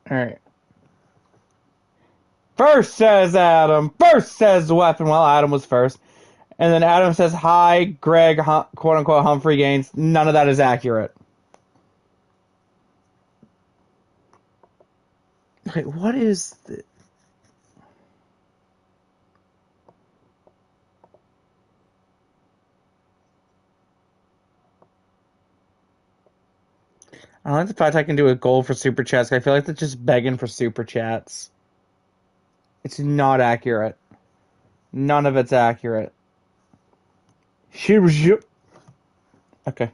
Alright. First says Adam. First says the weapon. Well, Adam was first. And then Adam says, hi, Greg, quote unquote, Humphrey Gaines. None of that is accurate. Wait, what is the... I like the fact I can do a goal for super chats. I feel like they're just begging for super chats. It's not accurate. None of it's accurate. Okay.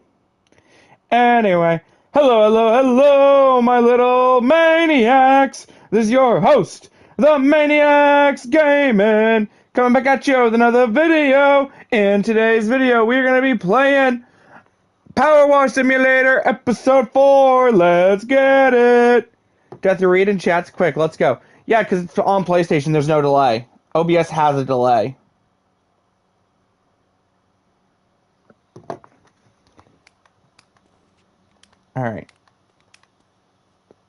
Anyway, hello, my little maniacs. This is your host, the Maniacs Gaming, coming back at you with another video. In today's video, we're going to be playing PowerWash Simulator Episode 4. Let's get it. Do I have to read in chats? Quick, let's go. Yeah, because it's on PlayStation, there's no delay. OBS has a delay. Alright.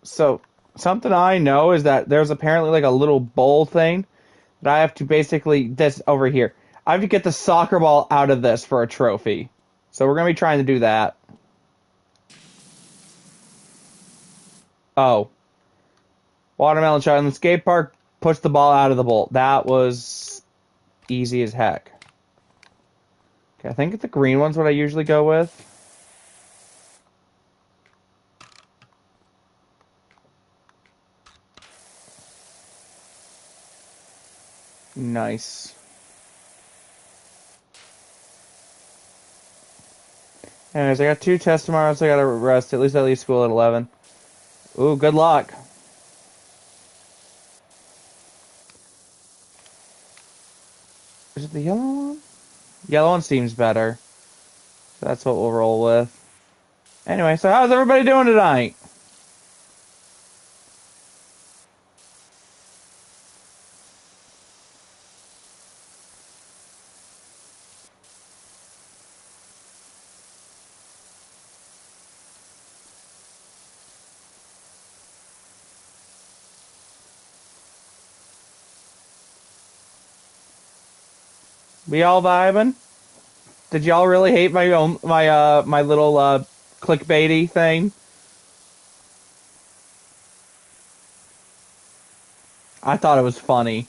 So, something I know is that there's apparently like a little bowl thing that I have to basically, this over here. I have to get the soccer ball out of this for a trophy. So we're going to be trying to do that. Oh. Watermelon shot in the skate park, push the ball out of the bowl. That was easy as heck. Okay, I think the green one's what I usually go with. Nice. Anyways, I got 2 tests tomorrow, so I gotta rest. At least school at 11. Ooh, good luck. Is it the yellow one? Yellow one seems better. So that's what we'll roll with. Anyway, so how's everybody doing tonight? We all vibing? Did y'all really hate my little clickbaity thing? I thought it was funny.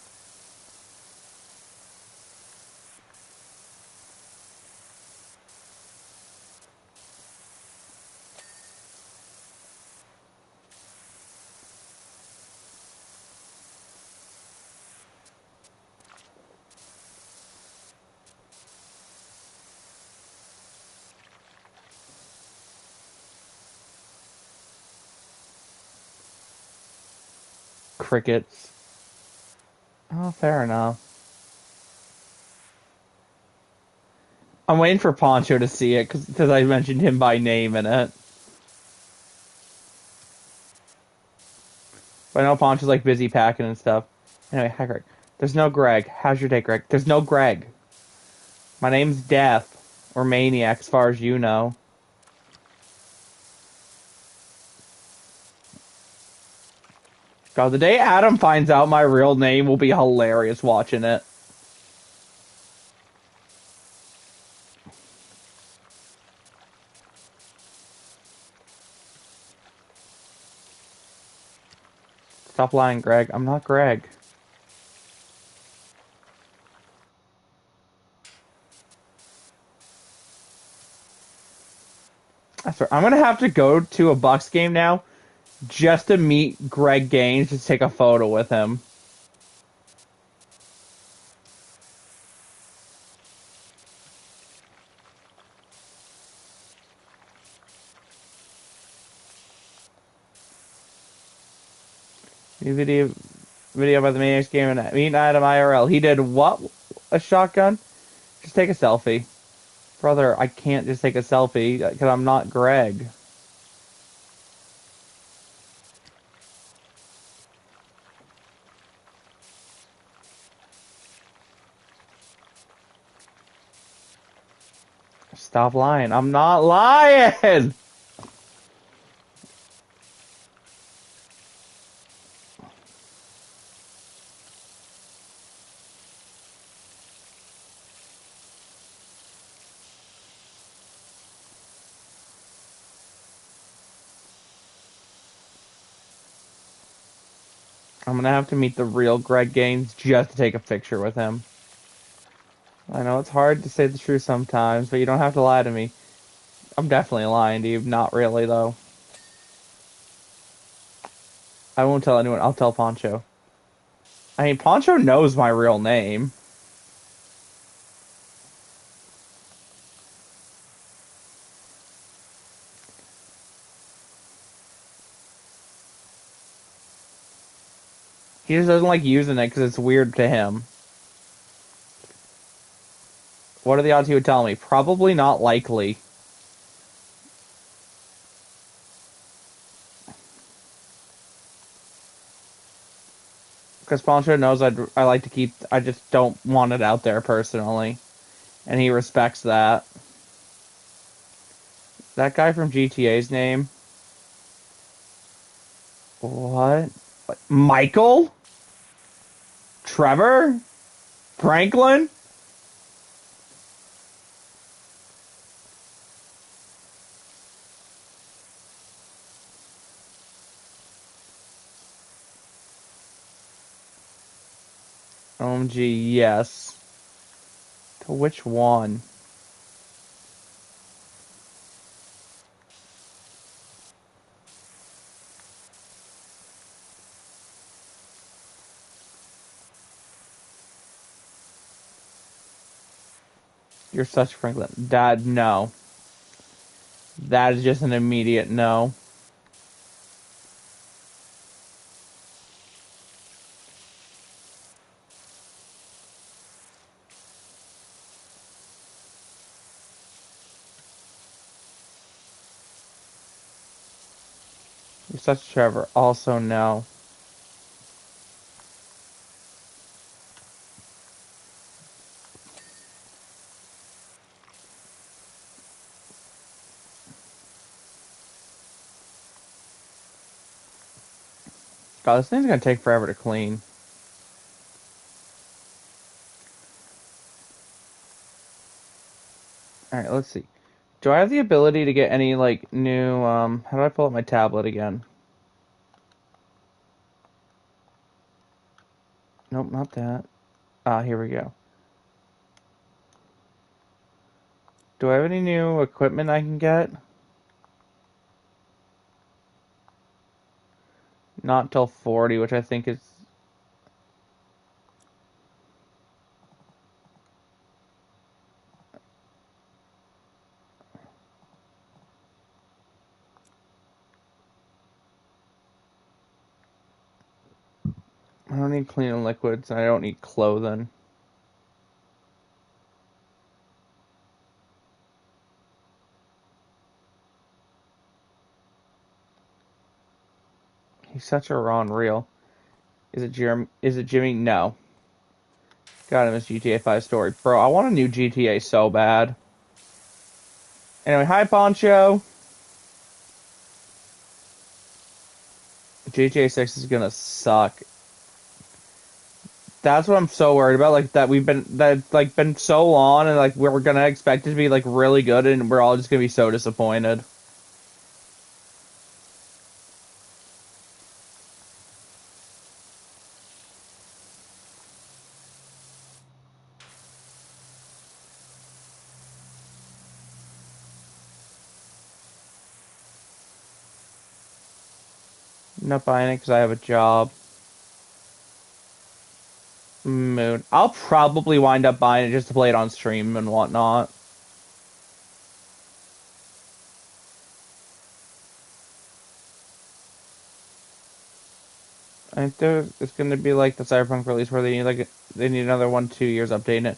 Crickets. Oh, fair enough. I'm waiting for Poncho to see it because I mentioned him by name in it. But I know Poncho's like busy packing and stuff. Anyway, hi Greg. There's no Greg. How's your day, Greg? There's no Greg. My name's Death. Or Maniac, as far as you know. God, the day Adam finds out my real name will be hilarious watching it. Stop lying, Greg. I'm not Greg. I swear, I'm gonna have to go to a Bucks game now just to meet Greg Gaines to take a photo with him. New video about the Maniacs game and meet Adam IRL. He did what? A shotgun? Just take a selfie. Brother, I can't just take a selfie because I'm not Greg. Stop lying. I'm not lying! I'm gonna have to meet the real Greg Gaines just to take a picture with him. I know it's hard to say the truth sometimes, but you don't have to lie to me. I'm definitely lying to you. Not really, though. I won't tell anyone. I'll tell Poncho. I mean, Poncho knows my real name. He just doesn't like using it because it's weird to him. What are the odds he would tell me? Probably not likely. Because Poncho knows I like to keep. I just don't want it out there personally. And he respects that. That guy from GTA's name? What? Michael? Trevor? Franklin? OMG, yes. To which one? You're such Franklin. Dad, no. That is just an immediate no. You're such Trevor. Also, no. God, this thing's gonna take forever to clean. Alright, let's see. Do I have the ability to get any, like, new, how do I pull up my tablet again? Nope, not that. Ah, here we go. Do I have any new equipment I can get? Not till 40, which I think is... I don't need cleaning liquids, and I don't need clothing. He's such a raw and real. Is it Jeremy? Is it Jimmy? No. God, I miss GTA 5 story. Bro, I want a new GTA so bad. Anyway, hi, Poncho. GTA 6 is gonna suck. That's what I'm so worried about. Like that like been so long, and like we're gonna expect it to be like really good, and we're all just gonna be so disappointed. I'm not buying it because I have a job. Moon. I'll probably wind up buying it just to play it on stream and whatnot. I think it's gonna be like the Cyberpunk release where they need another 1 2 years updating it.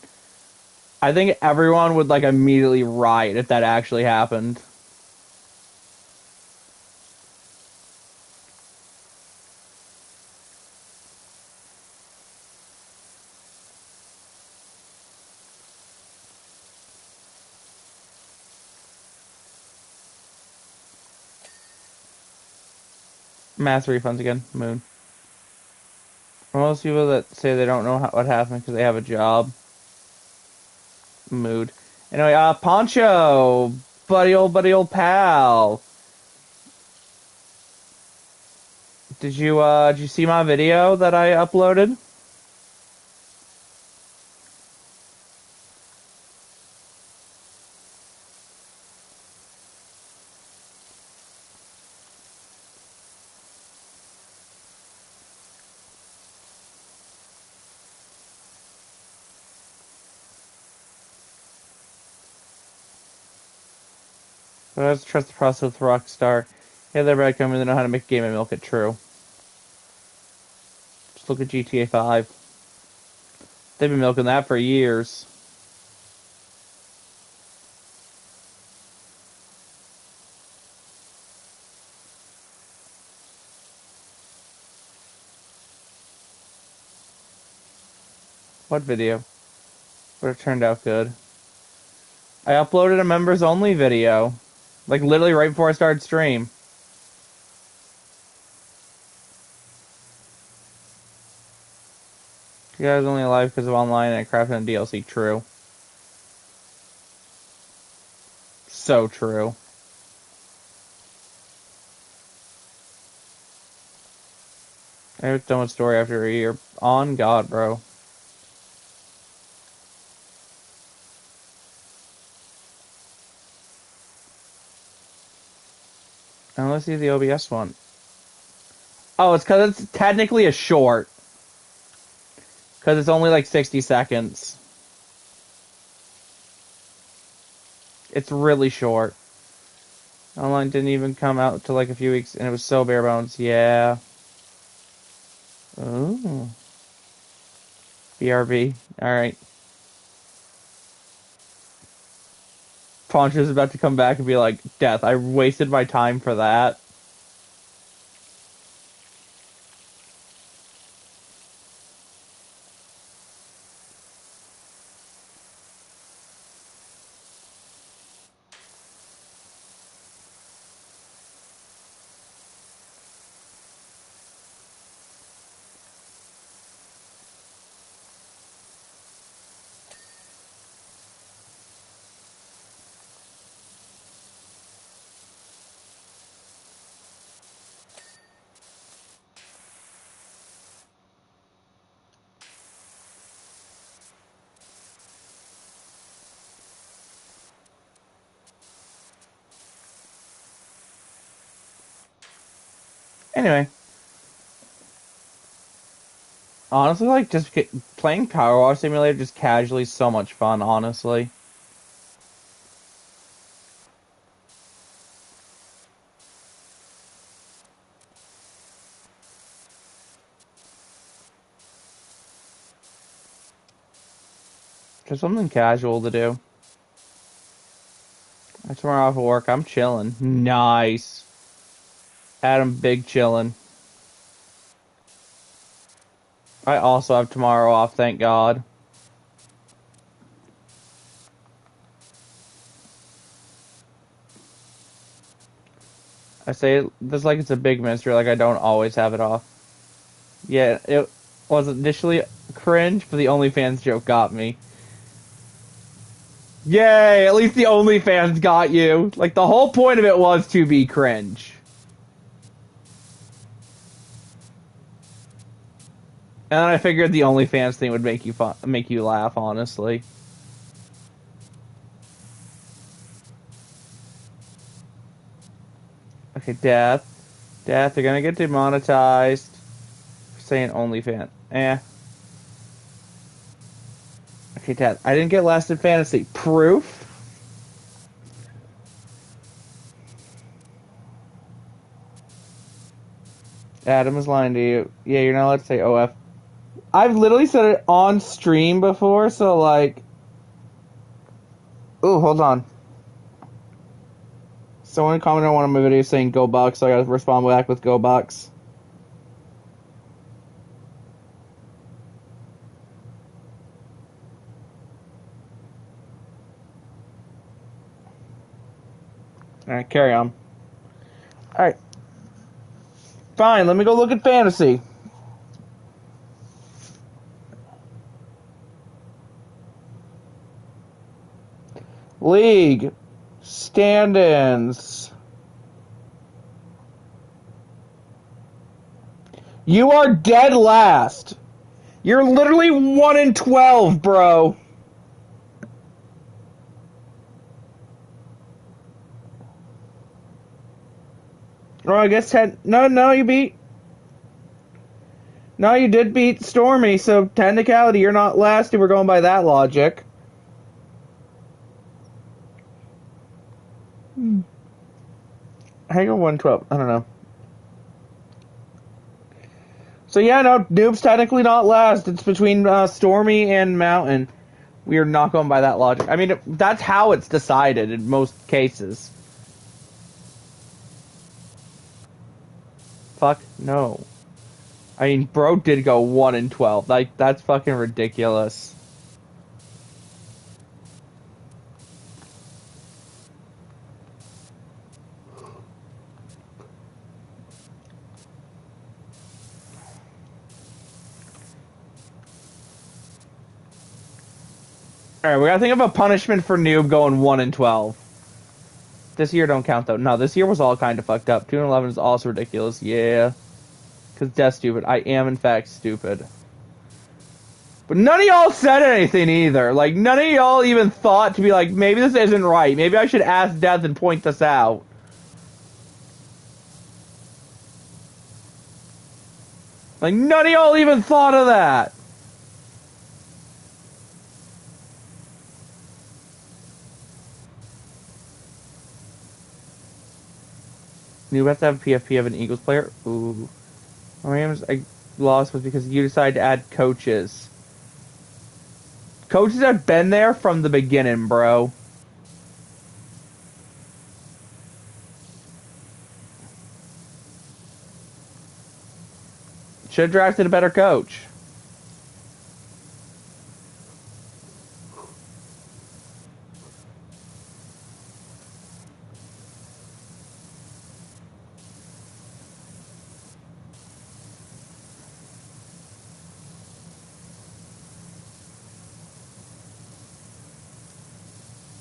I think everyone would like immediately riot if that actually happened. Mass refunds again. Moon. Most people that say they don't know what happened because they have a job. Mood. Anyway, Poncho, buddy old pal. did you see my video that I uploaded? But I have to trust the process with Rockstar. Yeah, they're back coming. They know how to make a game and milk it true. Just look at GTA 5. They've been milking that for years. What video? Would have turned out good. I uploaded a members only video. Like literally right before I started stream. You guys only alive because of online and crafting and DLC. True. So true. I was done with story after a year. On God, bro. And let's see the OBS one. Oh, it's because it's technically a short. Because it's only like 60 seconds. It's really short. Online didn't even come out until like a few weeks, and it was so bare bones. Yeah. Ooh. BRB. Alright. Poncho's about to come back and be like, Death, I wasted my time for that. Anyway. Honestly, like, just playing PowerWash Simulator just casually is so much fun, honestly. Just something casual to do. Tomorrow off of work, I'm chilling. Nice. Adam, big chilling. I also have tomorrow off, thank God. I say this like it's a big mystery, like I don't always have it off. Yeah, it was initially cringe, but the OnlyFans joke got me. Yay! At least the OnlyFans got you. Like, the whole point of it was to be cringe. And then I figured the OnlyFans thing would make you laugh, honestly. Okay, Death. Death, they're gonna get demonetized for saying OnlyFans. Eh. Okay, Death. I didn't get Last in Fantasy. Proof? Adam is lying to you. Yeah, you're not allowed to say OF. I've literally said it on stream before, so like... Ooh, hold on. Someone commented on one of my videos saying Go Bucks, so I gotta respond back with Go Bucks. Alright, carry on. Alright. Fine, let me go look at fantasy. League. Stand-ins. You are dead last. You're literally 1 in 12, bro. Oh, I guess 10. No, you beat. No, you did beat Stormy, so technicality, you're not last if we're going by that logic. Hang on 112. I don't know. So yeah, no, Noob's technically not last. It's between Stormy and Mountain. We are not going by that logic. I mean, that's how it's decided in most cases. Fuck no. I mean, bro did go 1 in 12. Like, that's fucking ridiculous. Alright, we gotta think of a punishment for Noob going 1 in 12. This year don't count, though. No, this year was all kind of fucked up. 2 and 11 is also ridiculous. Yeah. Because that's stupid. I am, in fact, stupid. But none of y'all said anything either. Like, none of y'all even thought to be like, maybe this isn't right. Maybe I should ask Death and point this out. Like, none of y'all even thought of that. You have to have a PFP of an Eagles player? Ooh. I lost was because you decided to add coaches. Coaches have been there from the beginning, bro. Should have drafted a better coach.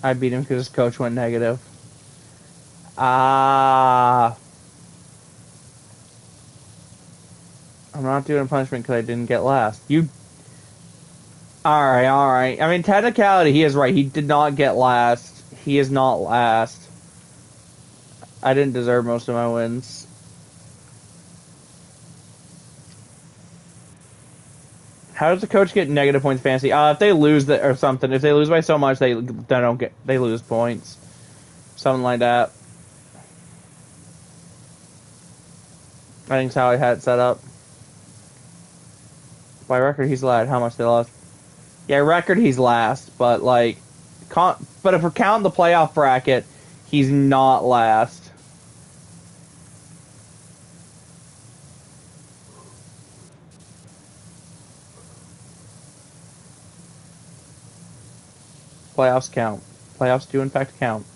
I beat him because his coach went negative. Ah. I'm not doing a punishment because I didn't get last. You. Alright. I mean, technicality, he is right. He did not get last. He is not last. I didn't deserve most of my wins. How does the coach get negative points fantasy? If they lose or something. If they lose by so much, they lose points. Something like that. I think that's how I had it set up. By record, he's last. How much they lost? Yeah, record, he's last. But, like... But if we're counting the playoff bracket, he's not last. Playoffs count. Playoffs do, in fact, count.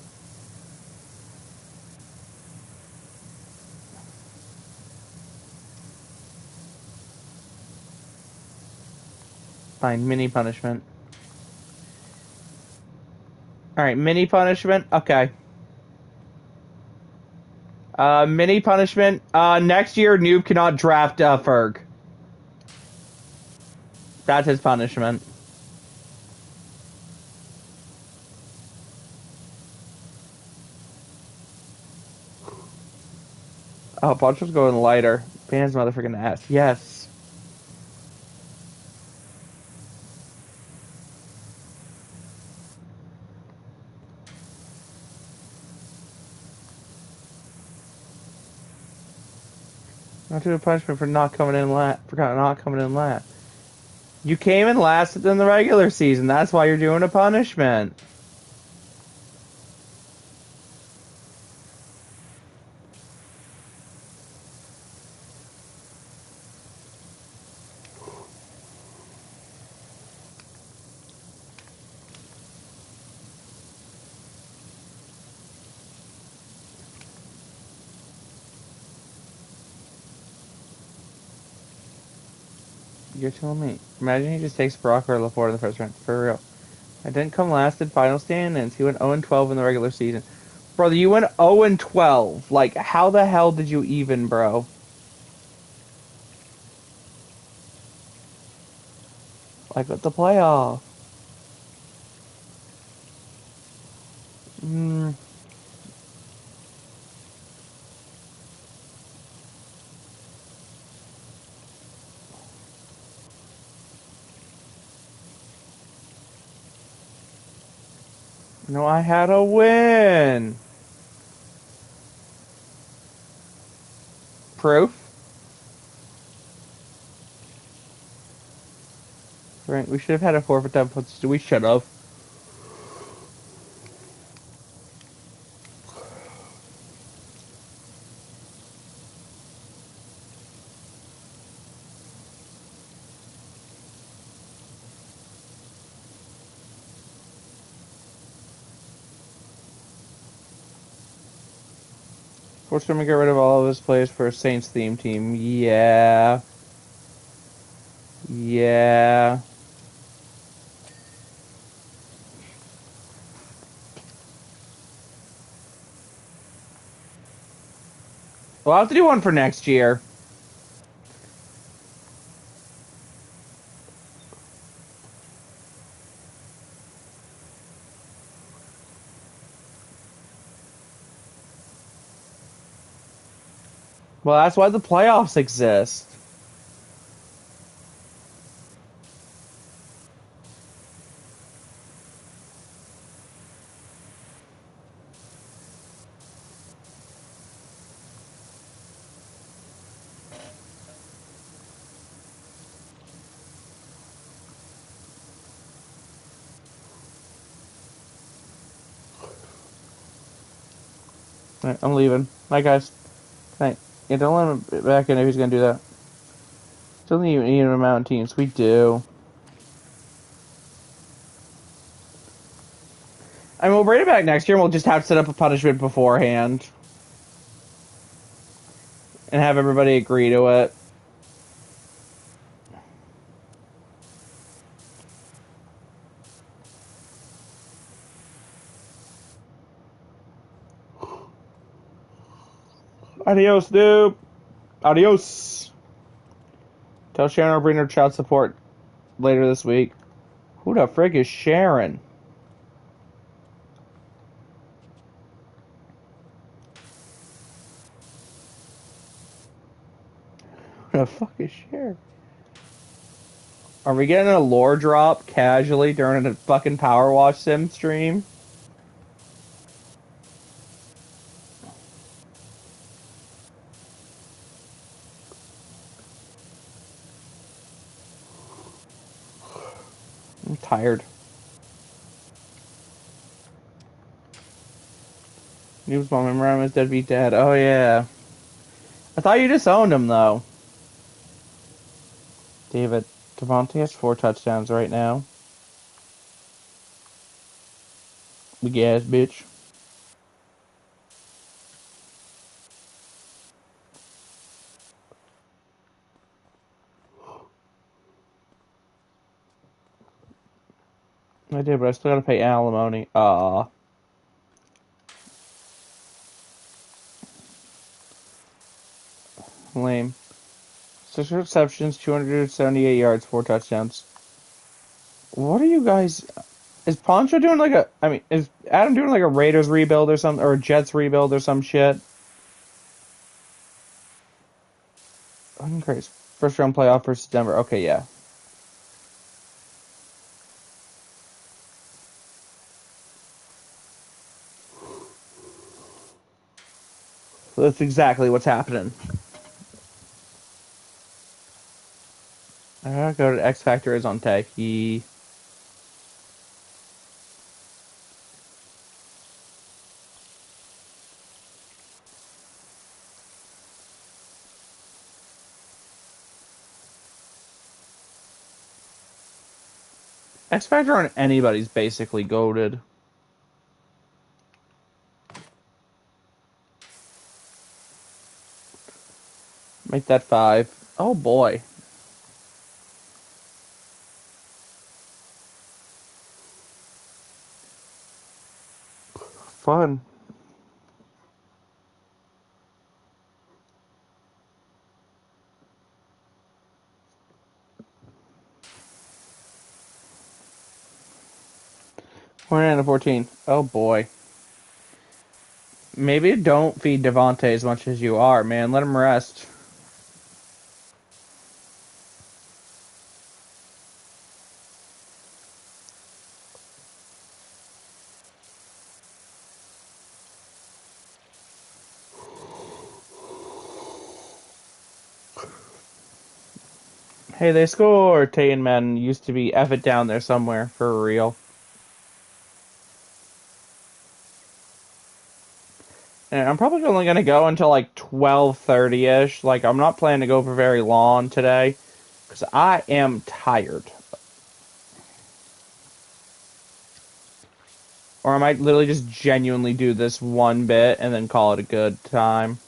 Fine, mini punishment. Alright, mini punishment. Okay. Mini punishment. Next year, Noob cannot draft Ferg. That's his punishment. Oh, Poncho's going lighter. Pan's motherfucking ass. Yes. Not doing a punishment for not coming in last. You came in last in the regular season. That's why you're doing a punishment. You're telling me. Imagine he just takes Brock or LaForte in the first round. For real. I didn't come last in final standings. He went 0-12 in the regular season. Brother, you went 0-12. Like, how the hell did you even, bro? Like at the playoff. No, I had a win. Proof? Right, we should have had a forfeit time. We should have. Forced him to get rid of all of his players for a Saints theme team. Yeah. Yeah. We'll have to do one for next year. Well, that's why the playoffs exist. Right, I'm leaving. Bye, guys. Right. Yeah, don't let him back in if he's gonna do that. Still need an even amount of teams. We do. I mean, we'll bring it back next year and we'll just have to set up a punishment beforehand. And have everybody agree to it. Adios, dude. Adios. Tell Sharon I'll bring her child support later this week. Who the frick is Sharon? Who the fuck is Sharon? Are we getting a lore drop casually during a fucking PowerWash Sim stream? I'm tired. News mom, remember him as deadbeat dad. Oh yeah. I thought you disowned him though. David, Devontae has 4 touchdowns right now. Big ass bitch. I did, but I still gotta pay alimony. Aw. Lame. 6 receptions, 278 yards, 4 touchdowns. What are you guys? Is Poncho doing like a? I mean, is Adam doing like a Raiders rebuild or something, or a Jets rebuild or some shit? Fucking crazy. First round playoff versus Denver. Okay, yeah. So that's exactly what's happening. I gotta go to X Factor is on Techie. X Factor on anybody's basically goated. Make that 5. Oh boy. Fun. 29 to 14. Oh boy. Maybe don't feed Devontae as much as you are, man. Let him rest. Hey, they scored! Tay and Men used to be F it down there somewhere, for real. And I'm probably only gonna go until like 12:30-ish. Like, I'm not planning to go for very long today, because I am tired. Or I might literally just genuinely do this one bit and then call it a good time.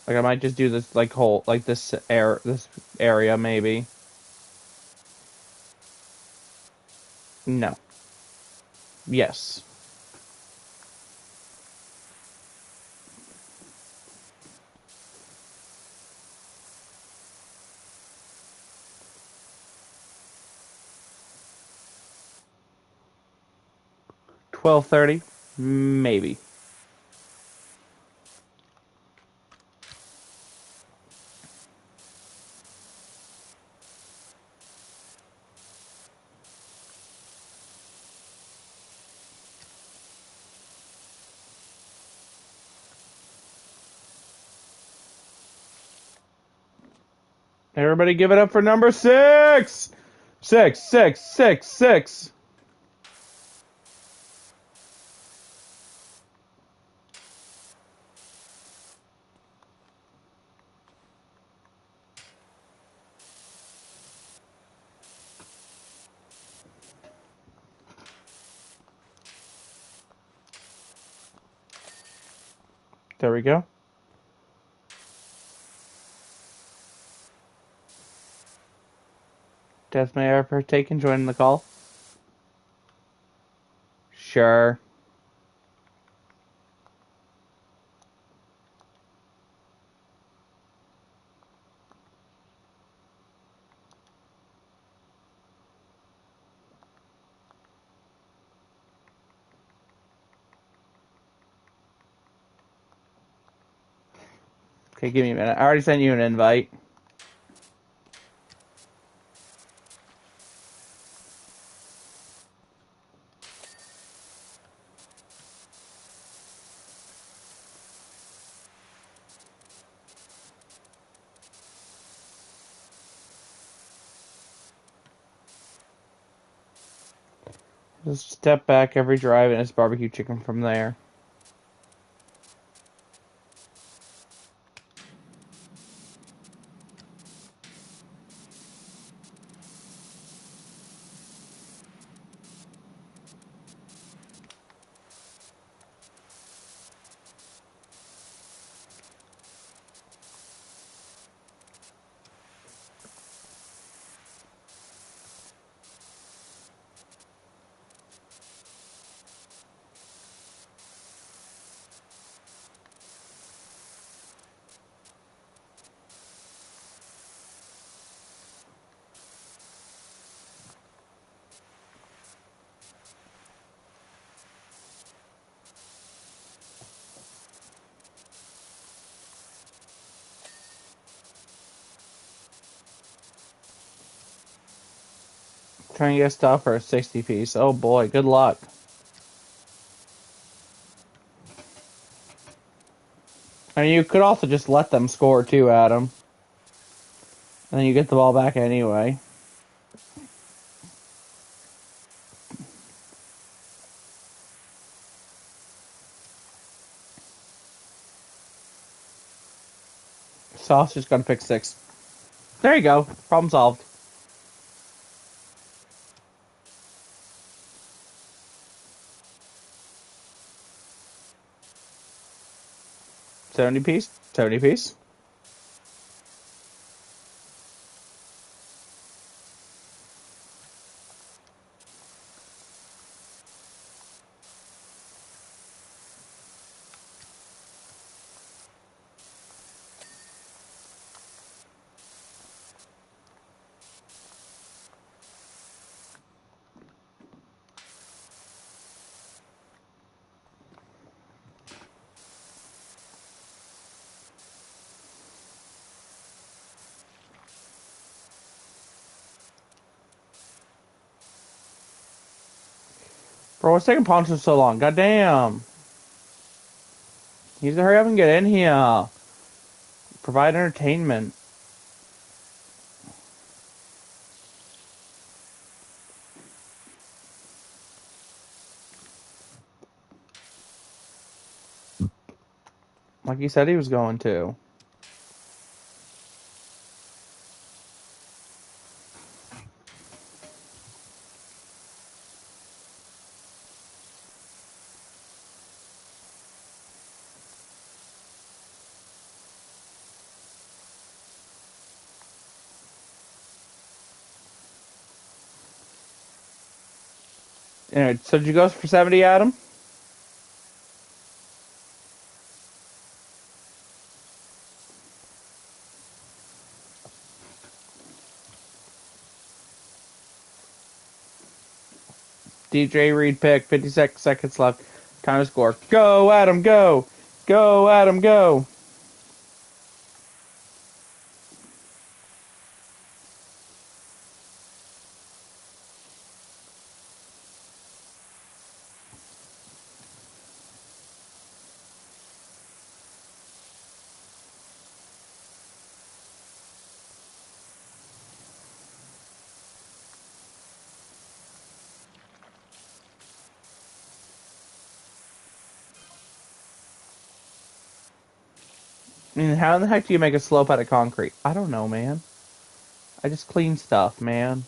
Like, I might just do this, like, whole, like, this area, maybe. No. Yes. 12:30? Maybe. Everybody give it up for number 6! 6, 6, 6, 6. There we go. Death may I partake in joining the call? Sure. Okay, give me a minute. I already sent you an invite. Just step back every drive and it's barbecue chicken from there. Trying to get stuff for a 60 piece. Oh boy, good luck. I mean, you could also just let them score too, Adam. And then you get the ball back anyway. Sauce just gotta pick 6. There you go. Problem solved. 70 piece? 70 piece? Bro, what's taking Poncho so long? Goddamn. He needs to hurry up and get in here. Provide entertainment. Like he said he was going to. Anyway, so did you go for 70, Adam? DJ Reed pick, 56 seconds left. Time to score. Go, Adam, go! Go, Adam, go! I mean, how in the heck do you make a slope out of concrete? I don't know, man. I just clean stuff, man.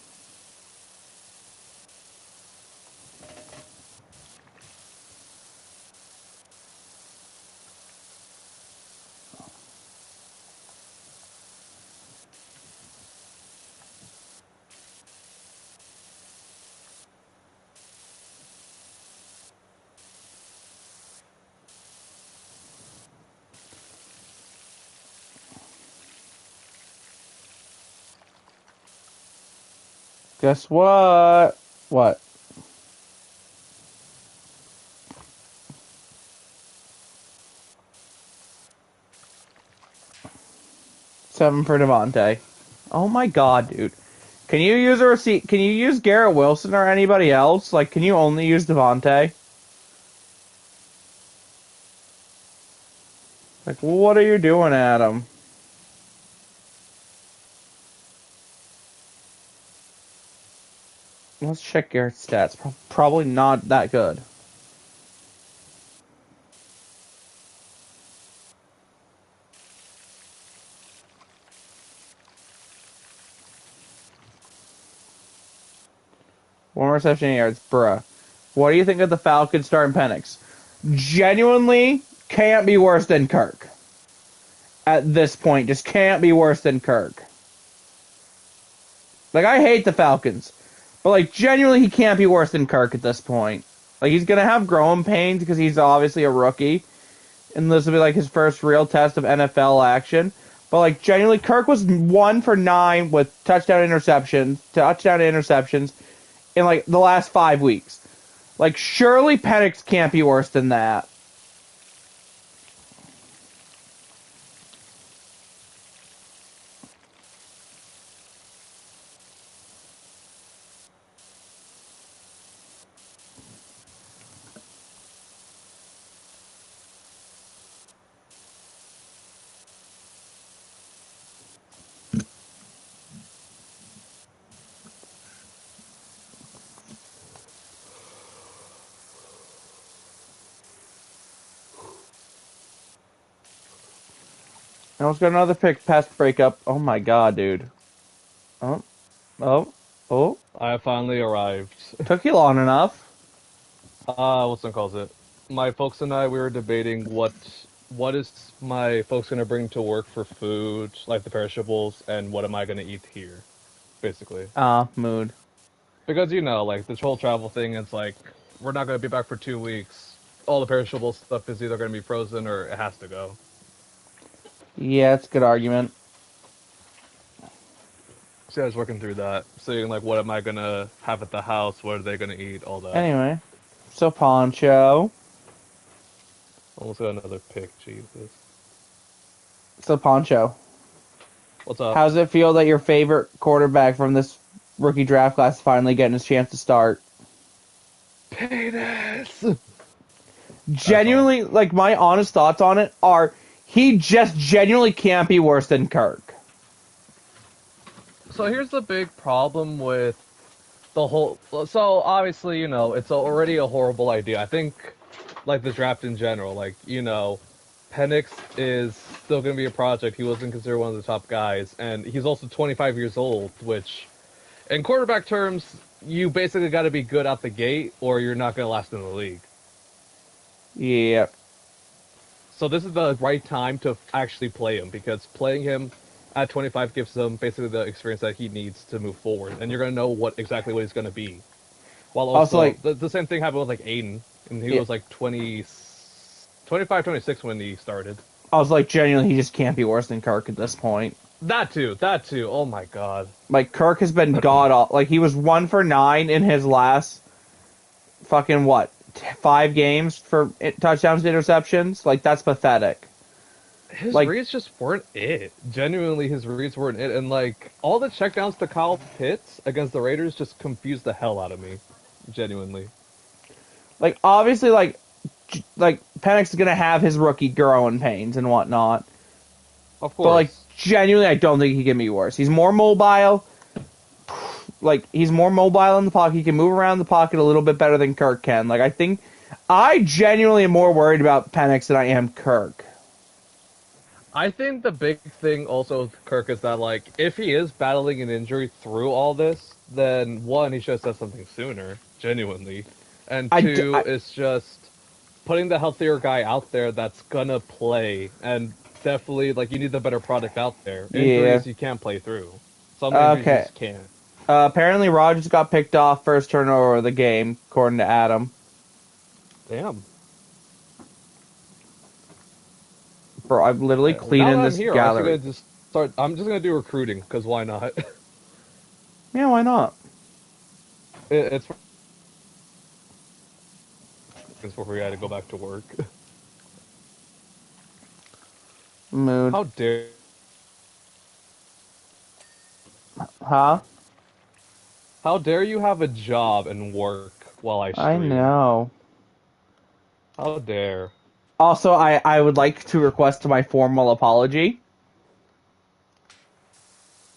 Guess what? What? Seven for Devontae. Oh my god, dude. Can you use a receipt? Can you use Garrett Wilson or anybody else? Like, can you only use Devontae? Like, what are you doing, Adam? Let's check Garrett's stats. Probably not that good. One reception yards, bruh. What do you think of the Falcons starting Penix? Genuinely can't be worse than Kirk. At this point, just can't be worse than Kirk. Like, I hate the Falcons. But, like, genuinely, he can't be worse than Kirk at this point. Like, he's going to have growing pains because he's obviously a rookie. And this will be, like, his first real test of NFL action. But, like, genuinely, Kirk was 1 for 9 with touchdown interceptions in, like, the last 5 weeks. Like, surely Penix can't be worse than that. I almost got another pick past breakup. Oh my god, dude. Oh, oh, oh. I finally arrived. Took you long enough. What's it calls it? My folks and I, we were debating what is my folks gonna bring to work for food, like the perishables, and what am I gonna eat here, basically. Mood. Because like this whole travel thing, it's like we're not gonna be back for 2 weeks. All the perishable stuff is either gonna be frozen or it has to go. Yeah, it's a good argument. So I was working through that, seeing like what am I gonna have at the house, what are they gonna eat, all that. Anyway, so Poncho. Almost got another pick, Jesus. So Poncho. What's up? How's it feel that your favorite quarterback from this rookie draft class is finally getting his chance to start? Penis. That's all. Genuinely, like, my honest thoughts on it are he just genuinely can't be worse than Kirk. So here's the big problem with the whole. So obviously, it's already a horrible idea. I think, like the draft in general, Penix is still going to be a project. He wasn't considered one of the top guys, and he's also 25 years old, which, in quarterback terms, you basically got to be good out the gate, or you're not going to last in the league. Yeah. So this is the right time to actually play him because playing him at 25 gives him basically the experience that he needs to move forward, and you're going to know exactly what he's going to be. While Also, also like, the same thing happened with like Aiden, and he yeah. was like 25, 26 when he started. I was like, genuinely, he just can't be worse than Kirk at this point. That too, that too. Oh my god. Like, Kirk has been god awful. Like, he was 1 for 9 in his last fucking what? 5 games for touchdowns to interceptions? Like, that's pathetic. His Like, reads just weren't it. Genuinely, his reads weren't it, and like all the checkdowns to Kyle Pitts against the Raiders just confused the hell out of me. Genuinely. obviously, like Penix is gonna have his rookie growing pains and whatnot. Of But like, course. genuinely, I don't think he can be worse. He's more mobile. Like, he's more mobile in the pocket. He can move around the pocket a little bit better than Kirk can. Like, I genuinely am more worried about Penix than I am Kirk. I think the big thing also with Kirk is that like if he is battling an injury through all this, then one, he should have said something sooner, genuinely. And two, it's just putting the healthier guy out there that's gonna play and definitely like you need the better product out there. Yeah. Injuries you can't play through. Some injuries you Okay. just can't. Apparently, Rogers got picked off first turnover of the game, according to Adam. Damn. Bro, I'm literally Well, now cleaning that I'm this here, I'm actually gallery. gonna just start. I'm just gonna do recruiting because why not? Yeah, why not? It's before we had to go back to work. Mood. How dare Huh? How dare you have a job and work while I I stream? know. How dare. Also, I would like to request my formal apology.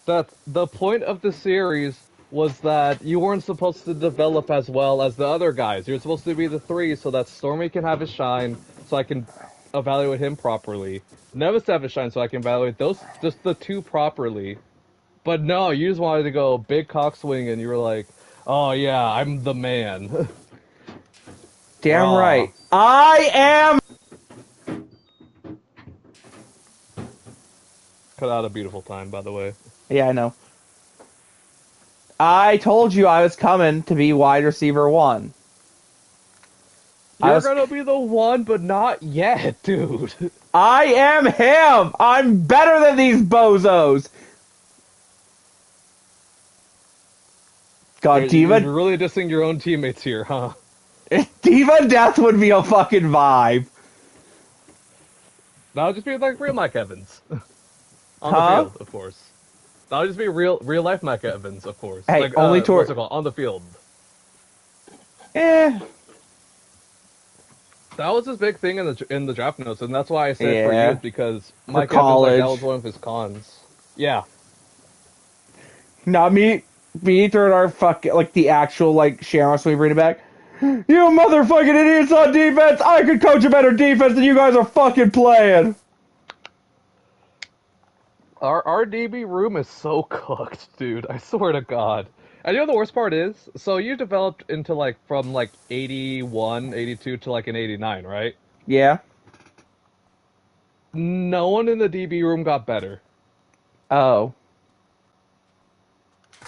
That the point of the series was that you weren't supposed to develop as well as the other guys. You're supposed to be the three so that Stormy can have his shine, so I can evaluate him properly. Nevis to have his shine, so I can evaluate those just the two properly. But no, you just wanted to go big cock swing, and you were like, "Oh yeah, I'm the man." Damn Raw. right. I am. Cut out a beautiful time, by the way. Yeah, I know. I told you I was coming to be wide receiver one. I You're was. gonna be the one, but not yet, dude. I am him. I'm better than these bozos. God, You're Diva. really dissing your own teammates here, huh? Diva Death would be a fucking vibe. That'll just be like real Mike Evans. On the Huh? field, of course. That'll just be real life Mike Evans, of course. Hey, Like, only what's toward. it called? On the field. Eh. That was his big thing in the draft notes, and that's why I said for Yeah. youth because For Mike Evans, like, that was college. one of his cons. Yeah. Not me throwing our fucking, like, the actual, like, Sharon Sweep reading back. You motherfucking idiots on defense! I could coach a better defense than you guys are fucking playing! Our DB room is so cooked, dude. I swear to God. And you know the worst part is? So you developed into, like, from, like, 81, 82 to, like, an 89, right? Yeah. No one in the DB room got better. Oh.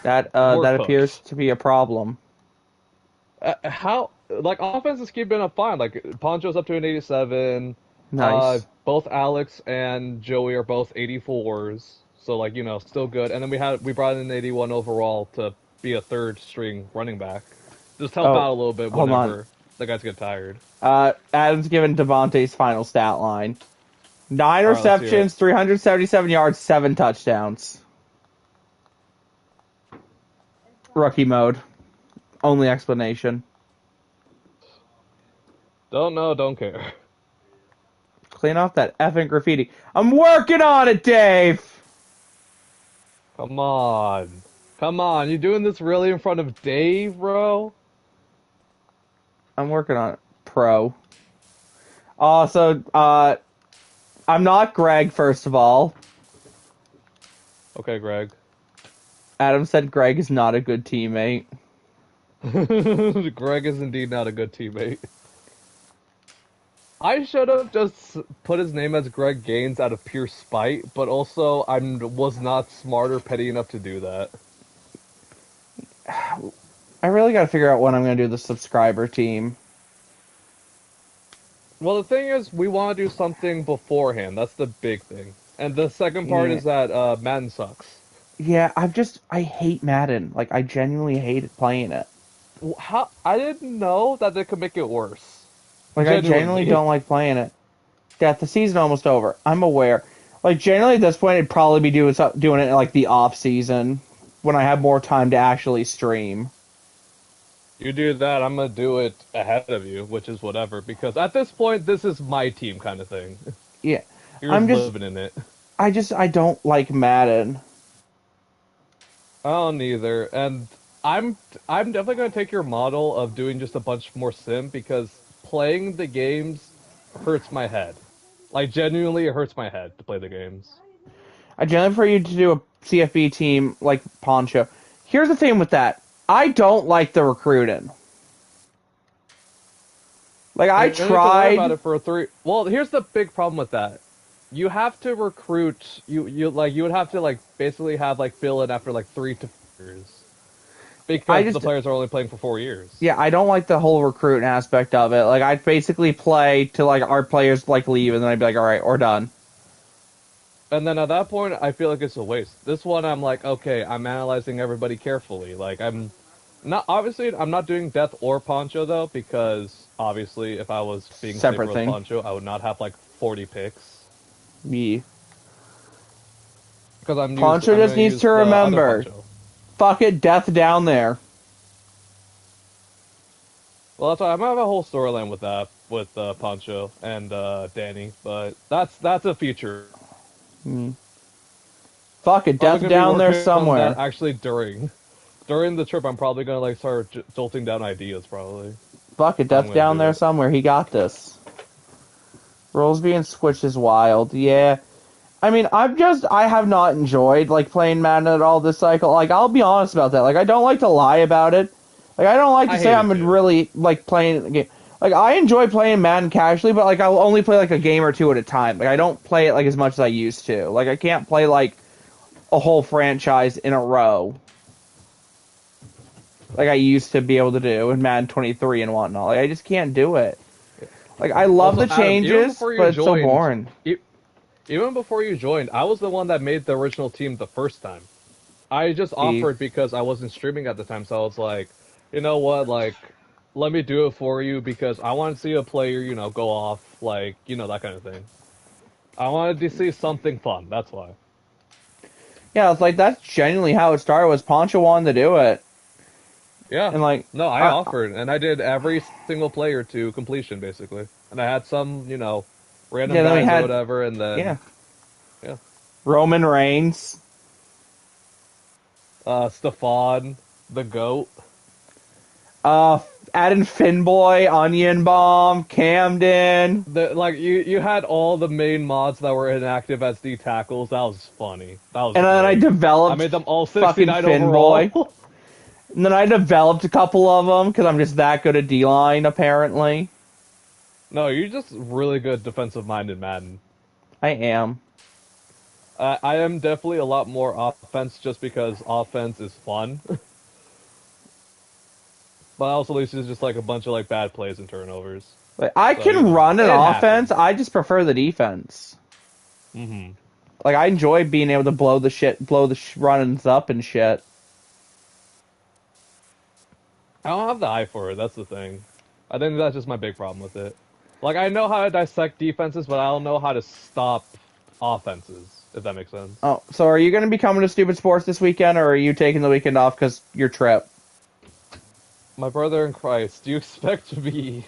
We're That appears cooked. to be a problem. How like offenses keep been up fine. Like Poncho's up to an 87. Nice. Both Alex and Joey are both 84s. So like still good. And then we brought in an 81 overall to be a third string running back. Just help Oh, out a little bit hold on. whenever the guys get tired. Adam's given Devontae's final stat line. 9 All right, let's hear it. receptions, 377 yards, 7 touchdowns. Rookie mode. Only explanation. Don't know, don't care. Clean off that effing graffiti. I'm working on it, Dave! Come on. Come on, you doing this really in front of Dave, bro? I'm working on it, pro. Also, I'm not Greg, first of all. Okay, Greg. Adam said Greg is not a good teammate. Greg is indeed not a good teammate. I should have just put his name as Greg Gaines out of pure spite, but also I was not smart or petty enough to do that. I really gotta figure out when I'm gonna do the subscriber team. Well, the thing is, we want to do something beforehand. That's the big thing. And the second part Yeah. is that Madden sucks. Yeah, I hate Madden. Like, I genuinely hate playing it. How I didn't know that they could make it worse. Like, I genuinely Genuinely. don't like playing it. Yeah, the season almost over. I'm aware. Like, generally at this point, I'd probably be doing it in, like, the off season when I have more time to actually stream. You do that, I'm gonna do it ahead of you, which is whatever, because at this point, this is my team kind of thing. Yeah. You're I'm just just, living in it. I don't like Madden. I don't either, and I'm I'm definitely gonna take your model of doing just a bunch more sim because playing the games hurts my head. Like genuinely, it hurts my head to play the games. I generally prefer you to do a CFB team like Poncho. Here's the thing with that. I don't like the recruiting. Like, I You don't need to worry about tried. it for a three. Well, here's the big problem with that. You have to recruit. You would have to like basically have like fill in after like 3 to 4 years I because the just players are only playing for 4 years. Yeah, I don't like the whole recruiting aspect of it. Like, I'd basically play till like our players like leave, and then I'd be like, all right, we're done. And then at that point, I feel like it's a waste. This one, I'm like, okay, I'm analyzing everybody carefully. Like, I'm not obviously I'm not doing Death or Poncho though, because obviously, if I was being safer Separate with thing. Poncho, I would not have like 40 picks Me. because Poncho I'm just gonna needs use to the other remember, Poncho. fuck it, death down there. Well, that's why I'm gonna have a whole storyline with that with Poncho and Danny, but that's a future. Mm. Fuck it, Probably death gonna be down there working on that somewhere. actually during the trip. I'm probably gonna like start jolting down ideas. Probably Fuck it, I'm death gonna down do there it. somewhere. He got this. Roles being switched is wild. Yeah. I mean, I have not enjoyed like playing Madden at all this cycle. Like, I'll be honest about that. Like, I don't like to lie about it. Like, I don't like to I say hate I'm it too. really like playing the game. Like, I enjoy playing Madden casually, but like I'll only play like a game or two at a time. Like, I don't play it like as much as I used to. Like, I can't play like a whole franchise in a row like I used to be able to do in Madden 23 and whatnot. Like, I just can't do it. Like, I love Also, the Adam, even changes, before you but it's so joined, boring. e even before you joined, I was the one that made the original team the first time. I just See, offered because I wasn't streaming at the time, so I was like, you know what, like, let me do it for you because I want to see a player, go off, like, that kind of thing. I wanted to see something fun. That's why. yeah, it's like that's genuinely how it started. Was Poncho wanted to do it, Yeah. and like, No, I I, offered, and I did every single player to completion, basically. And I had some, random yeah, then we guys or had whatever, and yeah then, yeah. Roman Reigns. Stefan, the GOAT. Uh, adding Finboy, Onion Bomb, Camden, Like you had all the main mods that were inactive as D tackles. That was funny. That was and then I great. I developed made them all fucking 69 Finboy. overall. And then I developed a couple of them because I'm just that good at D line. Apparently, No, you're just really good defensive minded Madden. I am. I am definitely a lot more offense just because offense is fun. But also, at least it's just like a bunch of like bad plays and turnovers. Like, I So can run an it offense. happens. I just prefer the defense. Hmm. Like, I enjoy being able to blow the runnings up and shit. I don't have the eye for it. That's the thing. I think that's just my big problem with it. Like I know how to dissect defenses, but I don't know how to stop offenses. If that makes sense. Oh, so are you going to be coming to Stupid Sports this weekend, or are you taking the weekend off because your trip? My brother in Christ, do you expect to be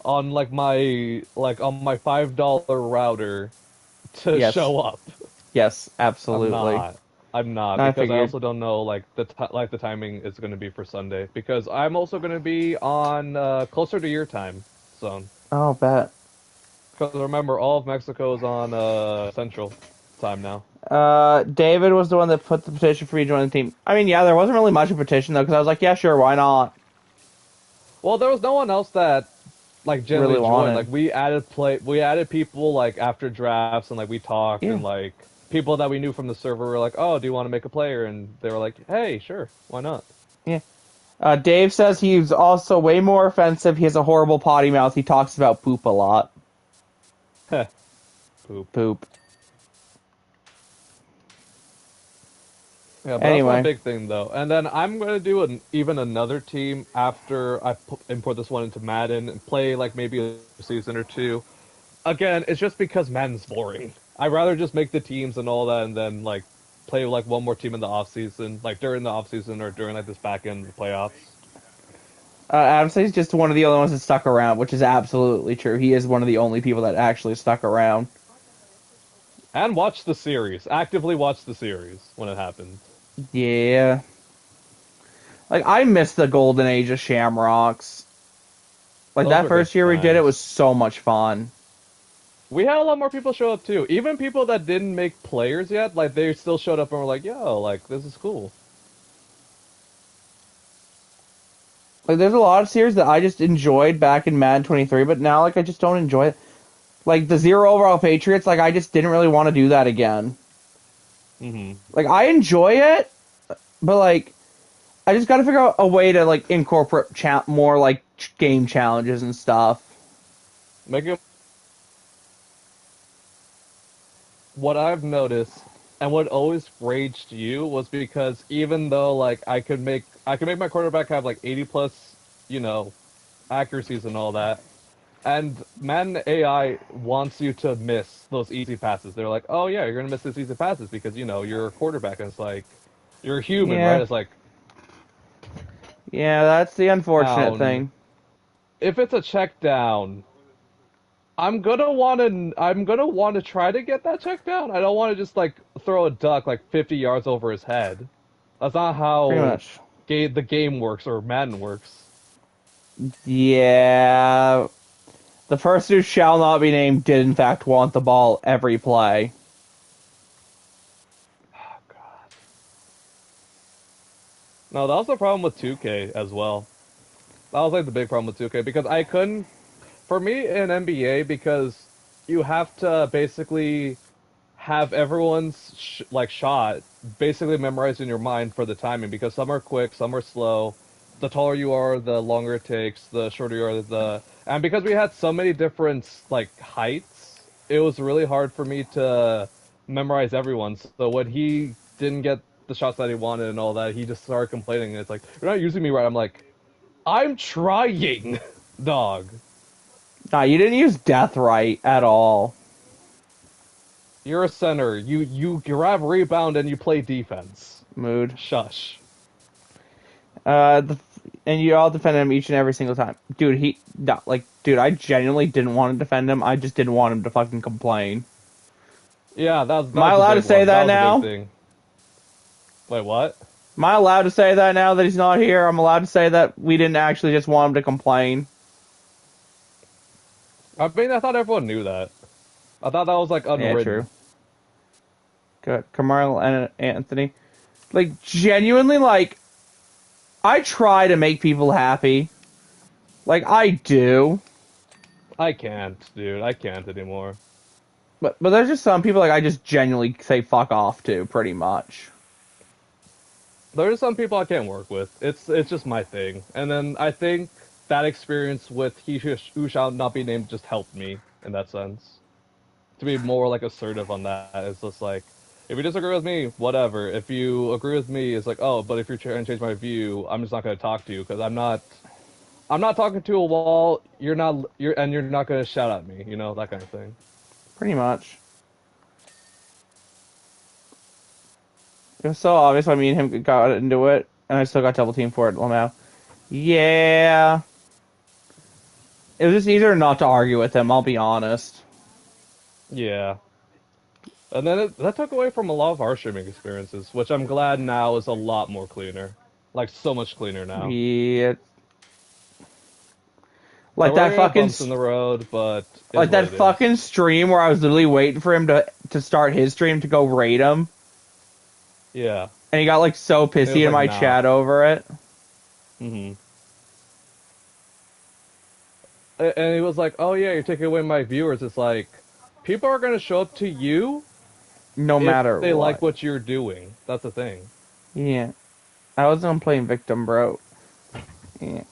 on my $5 router to Yes. show up. Yes, I'm absolutely. not. I'm not I because I figured. also don't know like the timing is going to be for Sunday because I'm also going to be on closer to your time zone. Oh, bet. Because remember, all of Mexico is on Central time now. David was the one that put the petition for you to join the team. I mean, yeah, there wasn't really much of a petition though, because I was like, yeah, sure, why not? Well, there was no one else that like Really generally joined. wanted. Like we added people like after drafts and like we talked Yeah, and like people that we knew from the server were like, "Oh, do you want to make a player?" And they were like, "Hey, sure, why not?" yeah. Dave says he's also way more offensive. He has a horrible potty mouth. He talks about poop a lot. Heh, poop. Poop. Yeah, but that's my Anyway, big thing though. And then I'm gonna do even another team after import this one into Madden and play like maybe a season or two. Again, it's just because Madden's boring. I'd rather just make the teams and all that, and then like play like one more team in the off season, like during the off season or during like this back end of the playoffs, Adam says he's just one of the only ones that stuck around, which is absolutely true. He is one of the only people that actually stuck around. and watch the series. Actively watch the series when it happened. Yeah. Like, I miss the golden age of Shamrocks. Like, Those that were good first year we did it was times. so much fun. We had a lot more people show up too. Even people that didn't make players yet, like they still showed up and were like, "Yo, like this is cool." Like, there's a lot of series that I just enjoyed back in Madden 23, but now, like, I just don't enjoy it. Like, the Zero Overall Patriots, like, I just didn't really want to do that again. Hmm. Like, I enjoy it, but, like, I just gotta figure out a way to, like, incorporate more, like, game challenges and stuff. Make it what I've noticed and what always raged you was because even though like I could make my quarterback have like 80 plus, you know, accuracies and all that. And Madden AI wants you to miss those easy passes. They're like, "Oh yeah, you're going to miss these easy passes because you know, you're a quarterback." And it's like you're human, right? Yeah. It's like, Yeah, that's the unfortunate down. thing. If it's a check down, I'm gonna want to try to get that check down. I don't want to just like throw a duck like 50 yards over his head. That's not Pretty how much. the game works or Madden works. Yeah. The person who shall not be named did, in fact, want the ball every play. Oh God. No, that was the problem with 2K as well. That was like the big problem with 2K because I couldn't for me in NBA because you have to basically have everyone's like shot basically memorized in your mind for the timing because some are quick, some are slow. The taller you are, the longer it takes. The shorter you are, the and because we had so many different like heights, it was really hard for me to memorize everyone. So when he didn't get the shots that he wanted and all that, he just started complaining. And it's like you're not using me right. I'm like, I'm trying, dog. Nah, you didn't use death right at all. You're a center. You grab rebound and you play defense. Mood. Shush. The and you all defended him each and every single time. Dude, no, like, dude, I genuinely didn't want to defend him. I just didn't want him to fucking complain. Yeah, Am that I was the allowed to big say one. That that was the big now? thing. Wait, what? Am I allowed to say that now that he's not here? I'm allowed to say that we didn't actually just want him to complain. I mean, I thought everyone knew that. I thought that was like Yeah, unwritten. true. Good. Carmelo and Anthony. Like, genuinely, like, I try to make people happy. Like, I do. I can't, dude. I can't anymore. But there's just some people, like, I just genuinely say fuck off to, pretty much. There's some people I can't work with. It's just my thing. And then I think that experience with who shall not be named just helped me in that sense. To be more like assertive on that. It's just like, if you disagree with me, whatever. If you agree with me, it's like, oh, but if you're trying to change my view, I'm just not going to talk to you because I'm not talking to a wall. You're not going to shout at me. You know that kind of thing. Pretty much. It was so obvious when me and him got into it, and I still got double teamed for it, Lamau. Yeah. It was just easier not to argue with him, I'll be honest. Yeah. And then that took away from a lot of our streaming experiences, which I'm glad now is a lot more cleaner. Like, so much cleaner now. Yeah. And Like we're that gonna get fucking bumps in the road, but is like what that it is. fucking stream where I was literally waiting for him to start his stream to go raid him, Yeah. and he got like so And it was pissy in like, my nah. chat over it. hmm And he was like, oh yeah, you're taking away my viewers. It's like, people are gonna show up to you No if matter they like what. what you're doing. That's the thing. Yeah. I wasn't playing victim, bro. Yeah.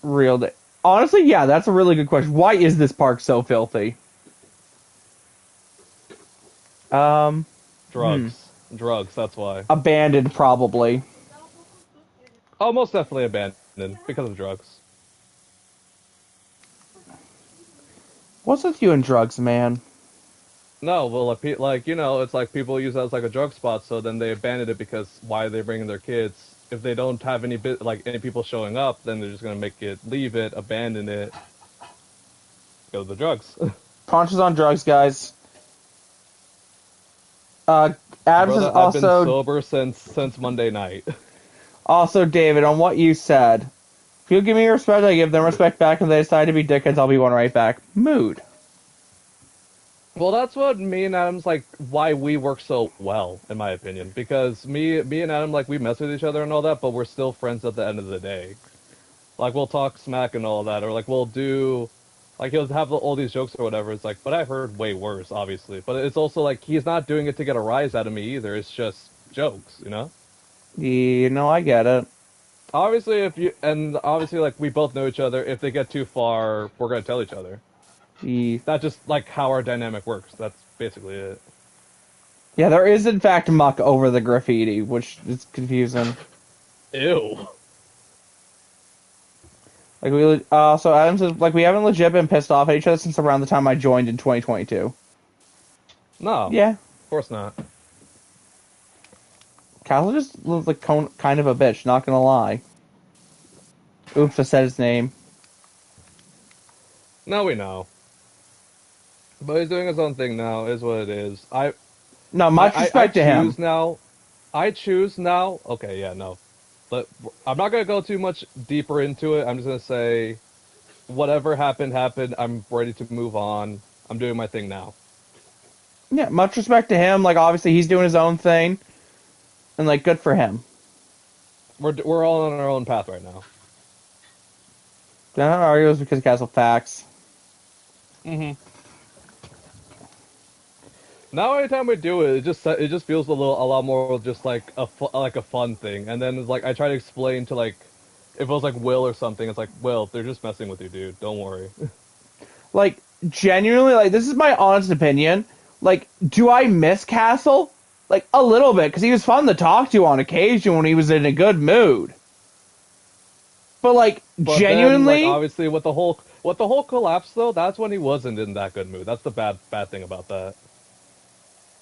Real day. Honestly, yeah, that's a really good question. Why is this park so filthy? Um, hmm. Drugs. Drugs, that's why. Abandoned, probably. Oh, most definitely abandoned because of drugs. What's with you and drugs, man? No, well, like you know, it's like people use that as like a drug spot, so then they abandon it because why are they bringing their kids? If they don't have like any people showing up, then they're just gonna make it, leave it, abandon it, go to the drugs. Conscious on drugs, guys. Uh, Adams is Brother, I've been also sober since Monday night. David on what you said. If you give me respect, I give them respect back. If they decide to be dickheads, I'll be one right back. Mood. Well, that's what me and Adam's like why we work so well, in my opinion. Because me and Adam like we mess with each other and all that, but we're still friends at the end of the day. Like we'll talk smack and all that, or like we'll do, like he'll have all these jokes or whatever. It's like, but I heard way worse, obviously. But it's also like he's not doing it to get a rise out of me either. It's just jokes, you know. You know, I get it. Obviously, if you and obviously like we both know each other. If they get too far, we're gonna tell each other. Ye- That's just like how our dynamic works. That's basically it. Yeah, there is in fact muck over the graffiti, which is confusing. Ew. Like so Adam says like we haven't legit been pissed off at each other since around the time I joined in 2022. No, Yeah, of course not. Castle just looks like kind of a bitch. Not gonna lie. Oops, I said his name. Now we know. But he's doing his own thing now, is what it is. No, much I respect to him. choose now. I choose now. Okay, yeah, no. But I'm not gonna go too much deeper into it. I'm just gonna say, whatever happened, happened. I'm ready to move on. I'm doing my thing now. Yeah, much respect to him. Like obviously he's doing his own thing, and like good for him. We're all on our own path right now. I don't argue it was because of Castle facts. hmm Now anytime we do it, it just feels a lot more just like like a fun thing. And then it's like I try to explain to like if it was like Will or something, it's like Will, they're just messing with you, dude. Don't worry. Like genuinely, like this is my honest opinion. Like, do I miss Castle? Like a little bit because he was fun to talk to on occasion when he was in a good mood. But like But then like genuinely, obviously with the whole collapse though, that's when he wasn't in that good mood. That's the bad thing about that.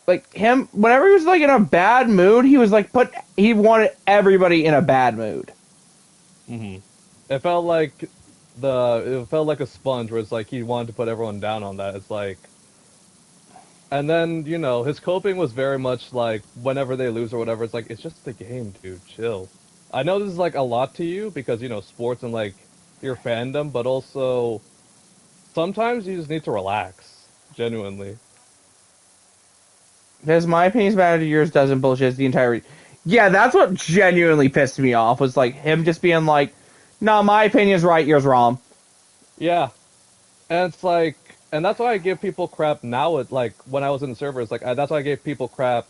like him, whenever he was like in a bad mood, he was like he wanted everybody in a bad mood. hmm It felt like it felt like a sponge where it's like he wanted to put everyone down on that. It's like and then, you know, his coping was very much like whenever they lose or whatever, it's like it's just a game, dude. Chill. I know this is like a lot to you because, you know, sports and like your fandom, but also sometimes you just need to relax. Genuinely. Because my opinion's better to yours doesn't bullshit the entire. Yeah, that's what genuinely pissed me off was like him just being like, "No, my opinion's right, yours wrong." Yeah. And it's like and that's why I give people crap now at like when I was in the servers, like that's why I gave people crap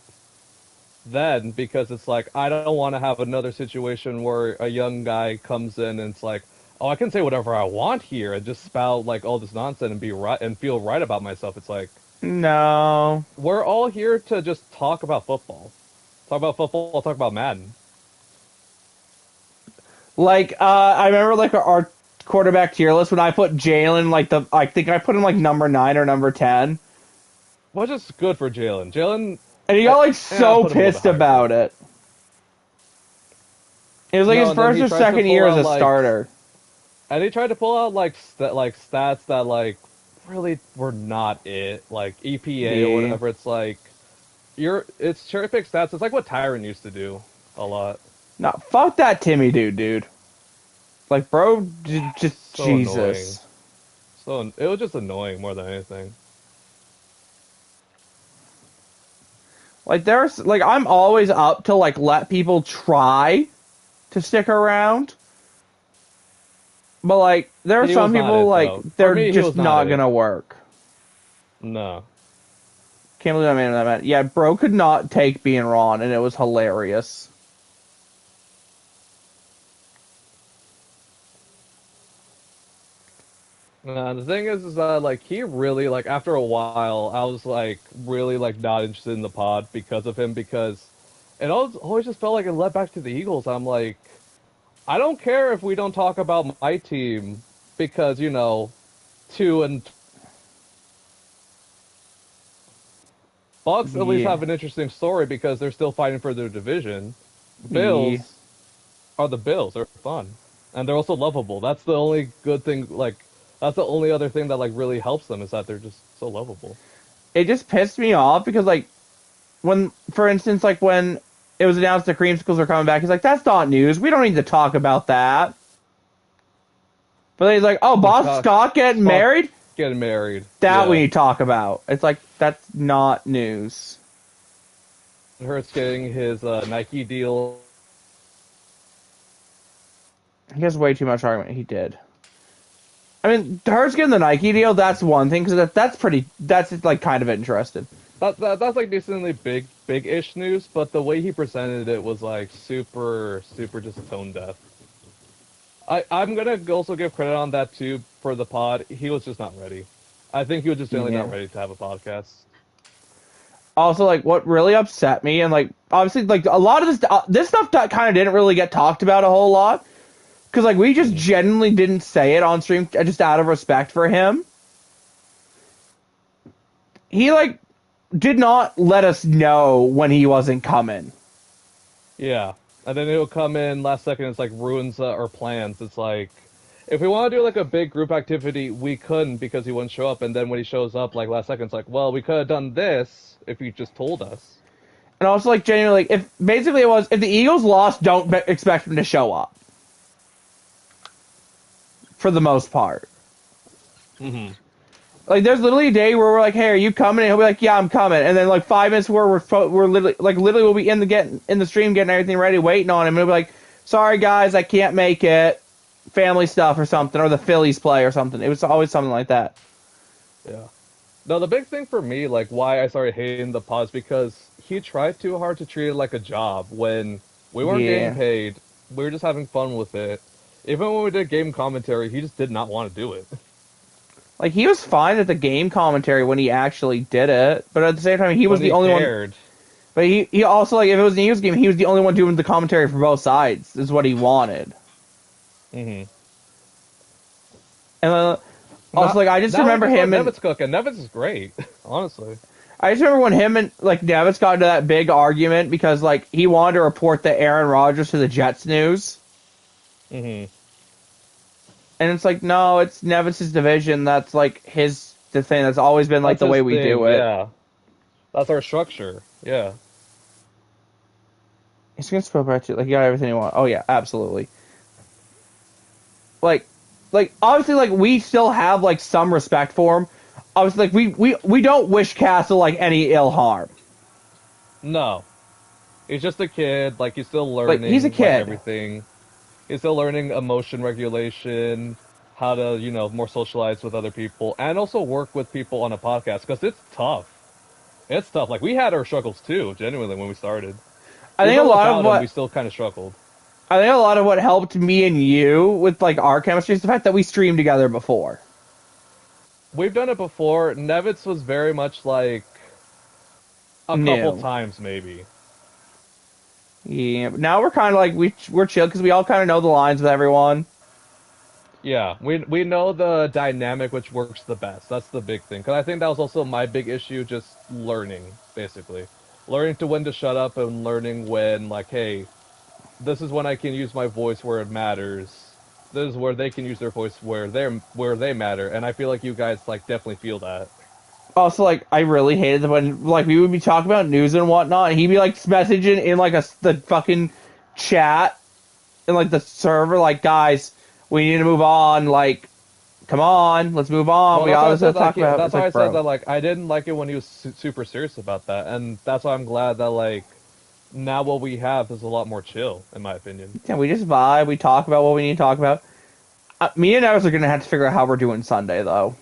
then because it's like I don't want to have another situation where a young guy comes in and it's like, oh, I can say whatever I want here and just spout like all this nonsense and be right and feel right about myself. It's like No, we're all here to just talk about football, talk about Madden. like I remember like our quarterback tier list when I put Jalen like I think I put him like number 9 or number 10, Which is good for Jalen. Jalen, and he got like yeah, I so put him a little bit pissed higher too. about it. It was like No, his and then first he or tries to second pull year as out a like starter. And he tried to pull out like stats that like really were not it, like EPA or Yeah. whatever. It's like it's cherry pick stats. It's like what Tyrant used to do a lot. No, fuck that Timmy dude. Like, bro, just So annoying. Jesus. So it was just annoying more than anything. Like, there's like I'm always up to like let people try to stick around, but like there are He was some not people it like though. For they're me, he just was not not it. gonna work. No. Can't believe I made that man. Yeah, bro could not take being Ron, and it was hilarious. The thing is that like he really like after a while, I was like really like not interested in the pod because of him because it always just felt like it led back to the Eagles. I'm like, I don't care if we don't talk about my team because two and Bucks at least Yeah, have an interesting story because they're still fighting for their division. yeah. Bills are the Bills. They're fun and they're also lovable. That's the only good thing. Like that's the only other thing that like really helps them is that they're just so lovable. It just pissed me off because like when, for instance, like when it was announced the creamsicles were coming back, he's like, "That's not news. We don't need to talk about that." But then he's like, "Oh, Like Boss Scott getting Spock married? getting married. That we Yeah. need to talk about." It's like that's not news. Hurts getting his Nike deal. He has way too much argument. He did. I mean, Hurts getting the Nike deal, that's one thing, because that's pretty, that's like kind of interesting. That's like decently big-ish news, but the way he presented it was like super just tone deaf. I'm gonna also give credit on that too for the pod. He was just not ready. I think he was just generally not Yeah. ready to have a podcast. Also, like, what really upset me, and like, obviously, like, a lot of this stuff that kind of didn't really get talked about a whole lot, because like, we just Mhm. genuinely didn't say it on stream, just out of respect for him. He like did not let us know when he wasn't coming. Yeah, and then it'll come in last second. It's like ruins our plans. It's like if we want to do like a big group activity, we couldn't because he wouldn't show up. And then when he shows up, like last second, it's like, well, we could have done this if you just told us. And also, like, genuinely, like, if basically it was, if the Eagles lost, don't expect him to show up for the most part. Mm-hmm. Like, there's literally a day where we're like, "Hey, are you coming?" And he'll be like, "Yeah, I'm coming." And then like 5 minutes where we're literally we'll be in the stream getting everything ready, waiting on him, and he'll be like, "Sorry guys, I can't make it. Family stuff or something, or the Phillies play or something." It was always something like that. Yeah. No, the big thing for me, like why I started hating the pause, because he tried too hard to treat it like a job when we weren't getting Yeah. paid. We were just having fun with it. Even when we did game commentary, he just did not want to do it. Like he was fine at the game commentary when he actually did it, but at the same time he was When the he only one. cared. But he also like if it was an Eagles game, he was the only one doing the commentary for both sides. Is what he wanted. Mm-hmm. And also Not like I just now we remember just let him and Nevitz cook, and Nevitz is great, honestly. I just remember when him and like Davis got into that big argument because like he wanted to report the Aaron Rodgers to the Jets news, Mm-hmm. and it's like no, it's Nevis's division. That's like the thing. That's always been like That's the way his we thing, do it. yeah. That's our structure, yeah. He's gonna spill back to like you got everything you want. Oh yeah, absolutely. Like, obviously like we still have like some respect for him. Obviously like we don't wish Castle like any ill harm. No. He's just a kid, like he's still Like he's a learning, like kid. everything. He's still learning emotion regulation, how to, more socialize with other people, and also work with people on a podcast, because it's tough. It's tough. Like, we had our struggles too, genuinely, when we started. I think a Even lot of without him, we what still kind of struggled. I think a lot of what helped me and you with like our chemistry is the fact that we streamed together before. We've done it before. Nevitz was very much like a couple New. times, maybe. Yeah. Now we're kind of like we're chill because we all kind of know the lines with everyone. Yeah, we know the dynamic which works the best. That's the big thing. Because I think that was also my big issue, just learning, basically. Learning to when to shut up and learning when, like, hey, this is when I can use my voice where it matters. This is where they can use their voice where they matter, and I feel like you guys like definitely feel that. Also, like, I really hated when, like, we would be talking about news and whatnot, and he'd be, like, messaging in, like, the fucking chat, in, like, the server, like, guys, we need to move on, like, come on, let's move on, Well, we that's got why I this to said talk about. that's It's why I like, said bro. that like I didn't like it when he was super serious about that, and that's why I'm glad that like now what we have is a lot more chill, in my opinion. Yeah, we just vibe, we talk about what we need to talk about. Me and Evis are gonna have to figure out how we're doing Sunday, though.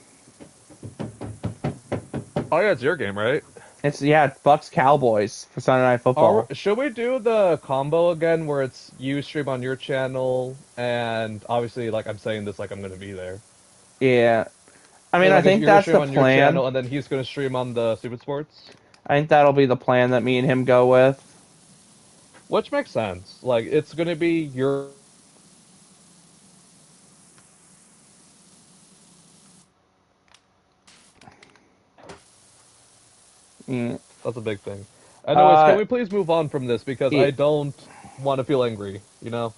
Oh yeah, it's your game, right? It's, yeah, Bucks Cowboys for Sunday Night Football. Should we do the combo again where it's you stream on your channel and obviously like I'm saying this like I'm gonna be there. Yeah. I mean, And I like think you're gonna that's stream the on your plan. channel and then he's gonna stream on the Stupid Sports, I think that'll be the plan that me and him go with. which makes sense. Like it's gonna be your Yeah. that's a big thing. Anyways, can Uh, we please move on from this because yeah, I don't want to feel angry, you know?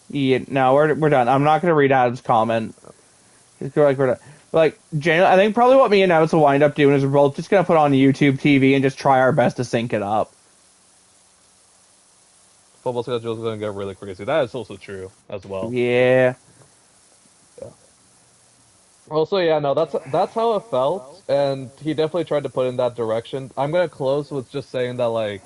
yeah, no, we're done. I'm not gonna read Adam's comment. It's like we're done. Like, I think probably what me and Evis will wind up doing is we're both just gonna put on YouTube TV and just try our best to sync it up. Football schedule is gonna get really crazy. That is also true as well. Yeah. Yeah. Also, yeah, no, that's how it felt, and he definitely tried to put in that direction. I'm gonna close with just saying that, like,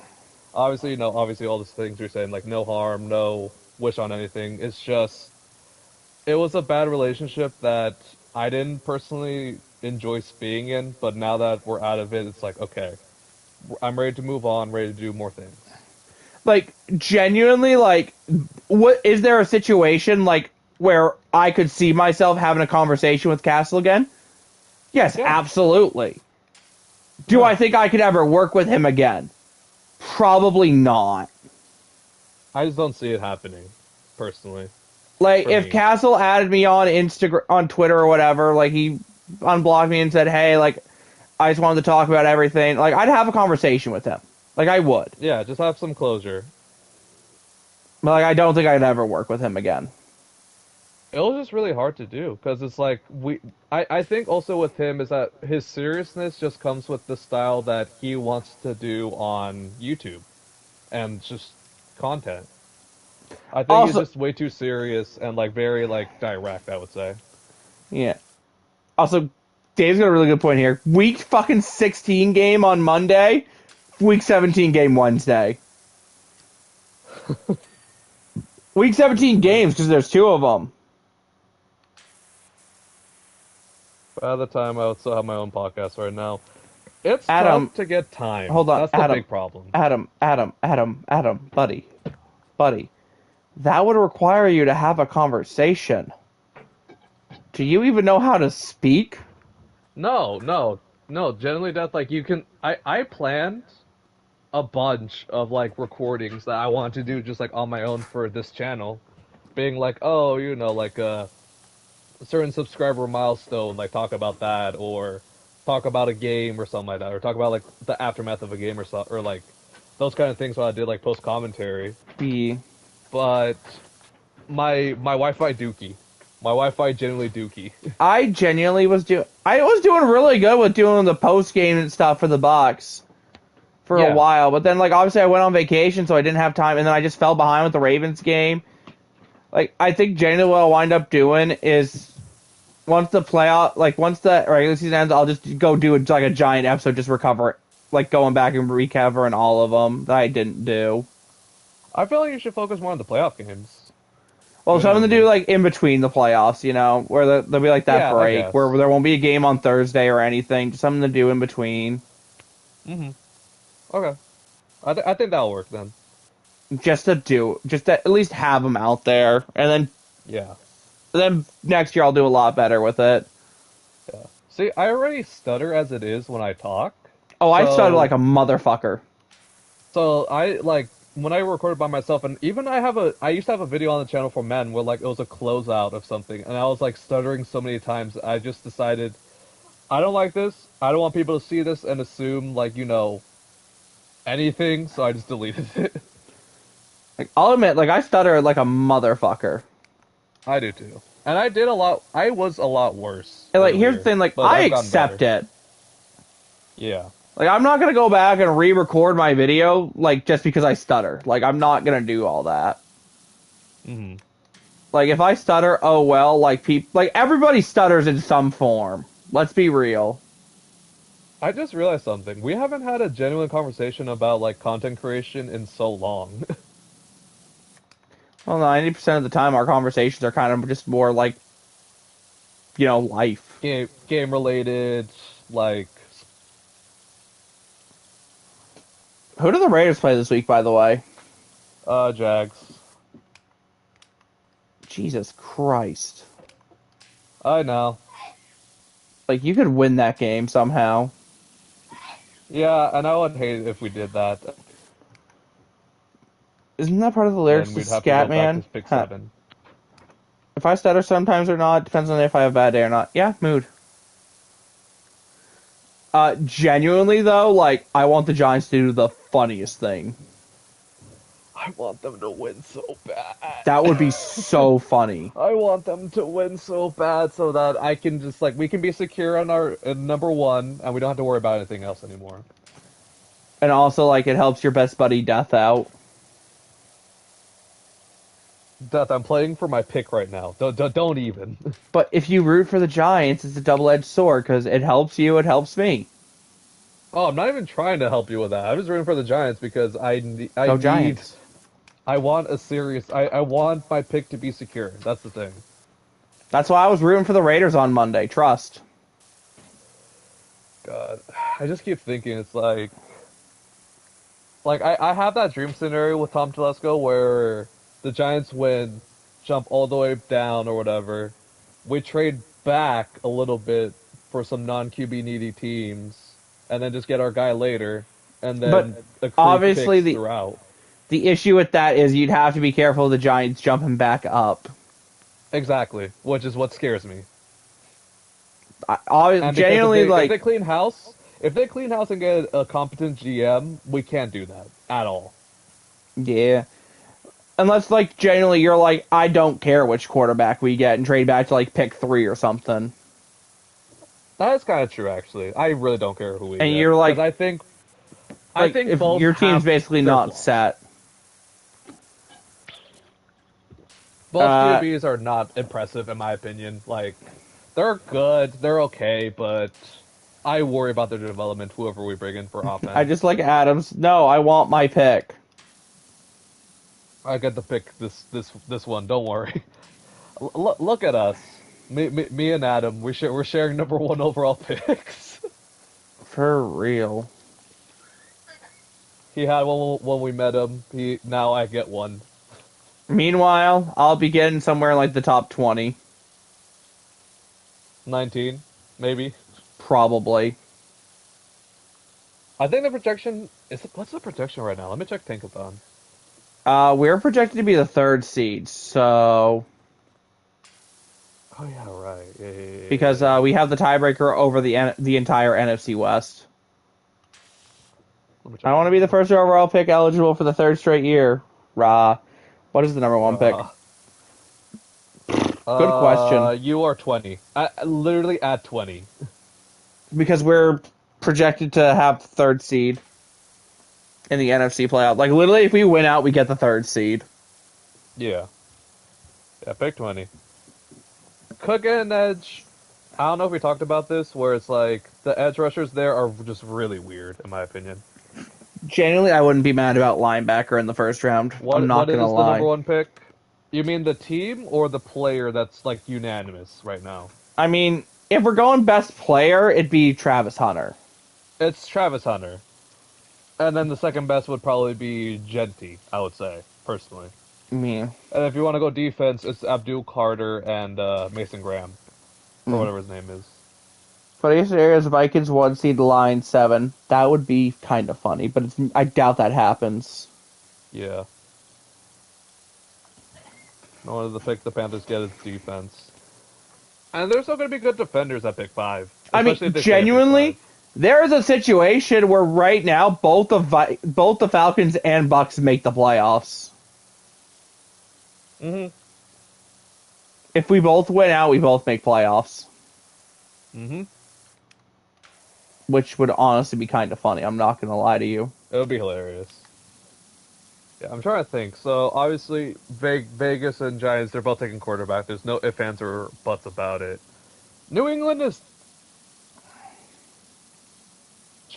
obviously, obviously, all these things you're saying, like, no harm, no wish on anything. It's just, it was a bad relationship that I didn't personally enjoy being in, but now that we're out of it, it's like, okay, I'm ready to move on, ready to do more things. Like, genuinely, like, what is there a situation like where I could see myself having a conversation with Castle again? Yes, Yeah, absolutely. Do yeah. I think I could ever work with him again? Probably not. I just don't see it happening, personally, Like, for if me. Castle added me on Instagram, on Twitter or whatever, like he unblocked me and said, "Hey, like, I just wanted to talk about everything." Like, I'd have a conversation with him. Like, I would. Yeah, just have some closure. But like, I don't think I'd ever work with him again. It was just really hard to do because it's like I think also with him is that his seriousness just comes with the style that he wants to do on YouTube and just content. I think he's Also, just way too serious and like very like direct, I would say. yeah. Also, Dave's got a really good point here. Week fucking 16 game on Monday, week 17 game Wednesday. Week 17 Yeah. games because there's two of them. By the time I would still have my own podcast right now. It's Adam, tough to get time. hold on. That's the Adam, big problem. Adam, buddy. That would require you to have a conversation. Do you even know how to speak? No, no, no. Generally, that's like you can. I planned a bunch of like recordings that I want to do just like on my own for this channel, being like, oh, like a certain subscriber milestone, like talk about that, or talk about a game or something like that, or talk about like the aftermath of a game or so, or like those kind of things when I did like post commentary. Yeah. But my Wi-Fi dookie, my Wi-Fi genuinely dookie. I genuinely was doing. I was doing really good with doing the post game and stuff for the box for a Yeah, while, but then like obviously I went on vacation, so I didn't have time, and then I just fell behind with the Ravens game. Like I think genuinely what I'll wind up doing is once the playoff, like once the regular season ends, I'll just go do like a giant episode, just recover, like going back and recovering all of them that I didn't do. I feel like you should focus more on the playoff games. Well, something to do Genuinely. like in between the playoffs, where there'll be like that Yeah, I break where guess. there won't be a game on Thursday or anything. Just something to do in between, Mhm. Okay. I think that'll work then. just to at least have them out there, and Yeah. then next year I'll do a lot better with it. Yeah. See, I already stutter as it is when I talk. Oh, I started like So a motherfucker. so I like when I recorded by myself and even I used to have a video on the channel for men where like it was a closeout of something and I was like stuttering so many times I just decided I don't like this. I don't want people to see this and assume like, anything, so I just deleted it. Like I'll admit, like I stutter like a motherfucker. I do too. And I was a lot worse And like, here's the earlier, thing, like, but I I've gotten accept better. it. Yeah. Like, I'm not gonna go back and re-record my video, like, just because I stutter. Like, I'm not gonna do all that. Hmm. Like, if I stutter, oh well, like, everybody stutters in some form. Let's be real. I just realized something. We haven't had a genuine conversation about like content creation in so long. Well, 90% of the time, our conversations are kind of just more like, life. Game related, like Who do the Raiders play this week, by the way? Jags. Jesus Christ. I know. Like, you could win that game somehow. Yeah, and I would hate it if we did that. Isn't that part of the lyrics Then to we'd have to go back to Scatman? pick Huh. seven. If I stutter sometimes or not, depends on if I have a bad day or not. Yeah, mood. Genuinely though, like, I want the Giants to do the funniest thing. I want them to win so bad. That would be so funny. I want them to win so bad so that I can just like we can be secure on our number one and we don't have to worry about anything else anymore. And also, like, it helps your best buddy Death out. Death, I'm playing for my pick right now. Don't even. But if you root for the Giants, it's a double-edged sword because it helps you, it helps me. Oh, I'm not even trying to help you with that. I'm just rooting for the Giants because I Go need Giants. I want a serious I want my pick to be secure. That's the thing. That's why I was rooting for the Raiders on Monday. Trust. God, I just keep thinking it's like I have that dream scenario with Tom Telesco where the Giants win, jump all the way down or whatever. We trade back a little bit for some non QB needy teams, and then just get our guy later, and But then accrue obviously, picks the throughout. the issue with that is you'd have to be careful of the Giants jumping back up. Exactly, which is what scares me. I And because genuinely if they like, clean house, if they clean house and get a competent GM, we can't do that at all. yeah. Unless, like, genuinely you're like, I don't care which quarterback we get and trade back to, like, pick 3 or something. That is kind of true, actually. I really don't care who we And get you're because like, I think if both your team's have basically their not flaws. set. Both Uh, QBs are not impressive in my opinion. Like they're good, they're okay, but I worry about their development. Whoever we bring in for I offense, just like Adams. No, I want my pick. I get to pick this one. Don't worry. Look at us, me and Adam. We're sharing number one overall picks. For real. He had one when we met him. He now I get one. Meanwhile, I'll be getting somewhere in, like, the top 20. 19, maybe. Probably. I think the projection is what's the projection right now? Let me check Tankathon. We're projected to be the 3rd seed, so... Oh yeah, right. Because we have the tiebreaker over the entire NFC West. Let me check I want to be the Tankathon. first overall pick eligible for the 3rd straight year. Rah. What is the number 1 pick? Uh, Good question. you are 20. Literally at 20. Because we're projected to have 3rd seed in the NFC playoff. Like, literally, if we win out, we get the 3rd seed. Yeah. Yeah, pick 20. Could get an edge. I don't know if we talked about this, where it's like the edge rushers there are just really weird, in my opinion. Genuinely, I wouldn't be mad about linebacker in the 1st round. I'm not What going to is the number lie. one pick? You mean the team or the player that's like unanimous right now? I mean, if we're going best player, it'd be Travis Hunter. It's Travis Hunter. And then the second best would probably be Genty, I would say, personally. I mean, And if you want to go defense, it's Abdul Carter and Mason Graham, or mm. whatever his name is. Funniest areas Vikings 1 seed line 7. That would be kind of funny, but I doubt that happens. Yeah. In order to pick the Panthers get its defense. And there's still going to be good defenders at pick 5. I mean, Especially if they stay at pick genuinely, 5. there is a situation where right now both the Falcons and Bucks make the playoffs. Mm-hmm. If we both win out, we both make playoffs, Mm-hmm. which would honestly be kind of funny. I'm not gonna lie to you. It would be hilarious. Yeah, I'm trying to think. So obviously, Vegas and Giants, they're both taking quarterback. There's no ifs, ands, or buts about it. New England is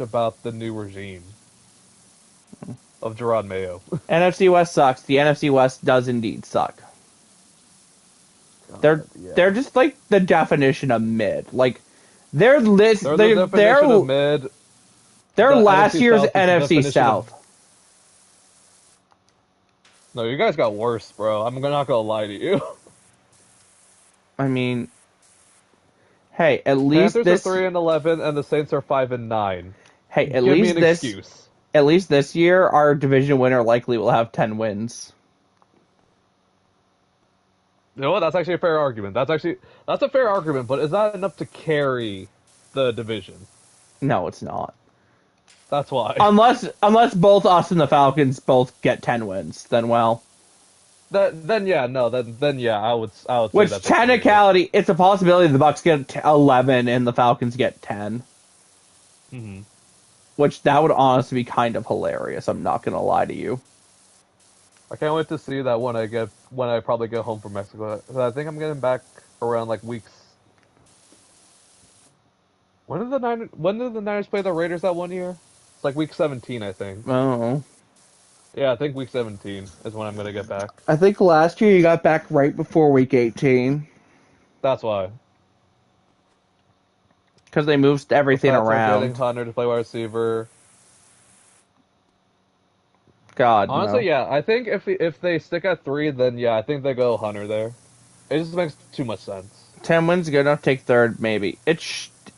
about the new regime of Gerard Mayo. NFC West sucks. The NFC West does indeed suck. They're God, yeah. they're just like the definition of mid. Like they're list They're the definition of mid. they're The last NFC year's South is the NFC definition of. South. No, you guys got worse, bro. I'm not gonna lie to you. I mean, hey, at least Panthers are this 3-11, and the Saints are 5-9. hey, at Give me least an this excuse. at least this year our division winner likely will have 10 wins. You know what? That's actually a fair argument. That's a fair argument, but is that enough to carry the division? No, it's not. That's why. Unless both us and the Falcons both get 10 wins, then well. Then yeah, no, then yeah, I would say Which that's technicality, it's a possibility the Bucks get 11 and the Falcons get 10. Mm-hmm. Which that would honestly be kind of hilarious. I'm not gonna lie to you. I can't wait to see that when I probably get home from Mexico. I think I'm getting back around like weeks. When did the Niners play the Raiders that one year? It's like week 17, I think. Oh, Yeah, I think week 17 is when I'm gonna get back. I think last year you got back right before week 18 That's why. because they moved The everything Pats are getting around. Hunter to play wide receiver. God Honestly, no. yeah, I think if they stick at 3, then yeah, I think they go Hunter there. It just makes too much sense. 10 wins good enough to take third, maybe.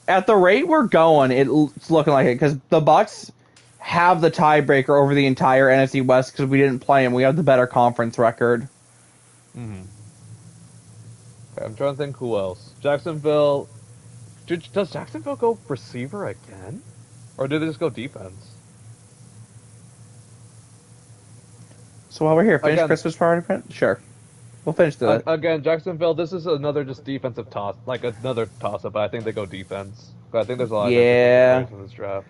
At the rate we're going, it's looking like it because the Bucks have the tiebreaker over the entire NFC West because we didn't play them. We have the better conference record. Mm-hmm. Okay, I'm trying to think who else. Jacksonville. Does Jacksonville go receiver again, or do they just go defense? So while we're here, finish Again, Christmas party print? Sure. We'll finish the. again, Jacksonville. This is another just defensive toss, like another toss up. But I think they go defense. But I think there's a lot of different Yeah. considerations in this draft.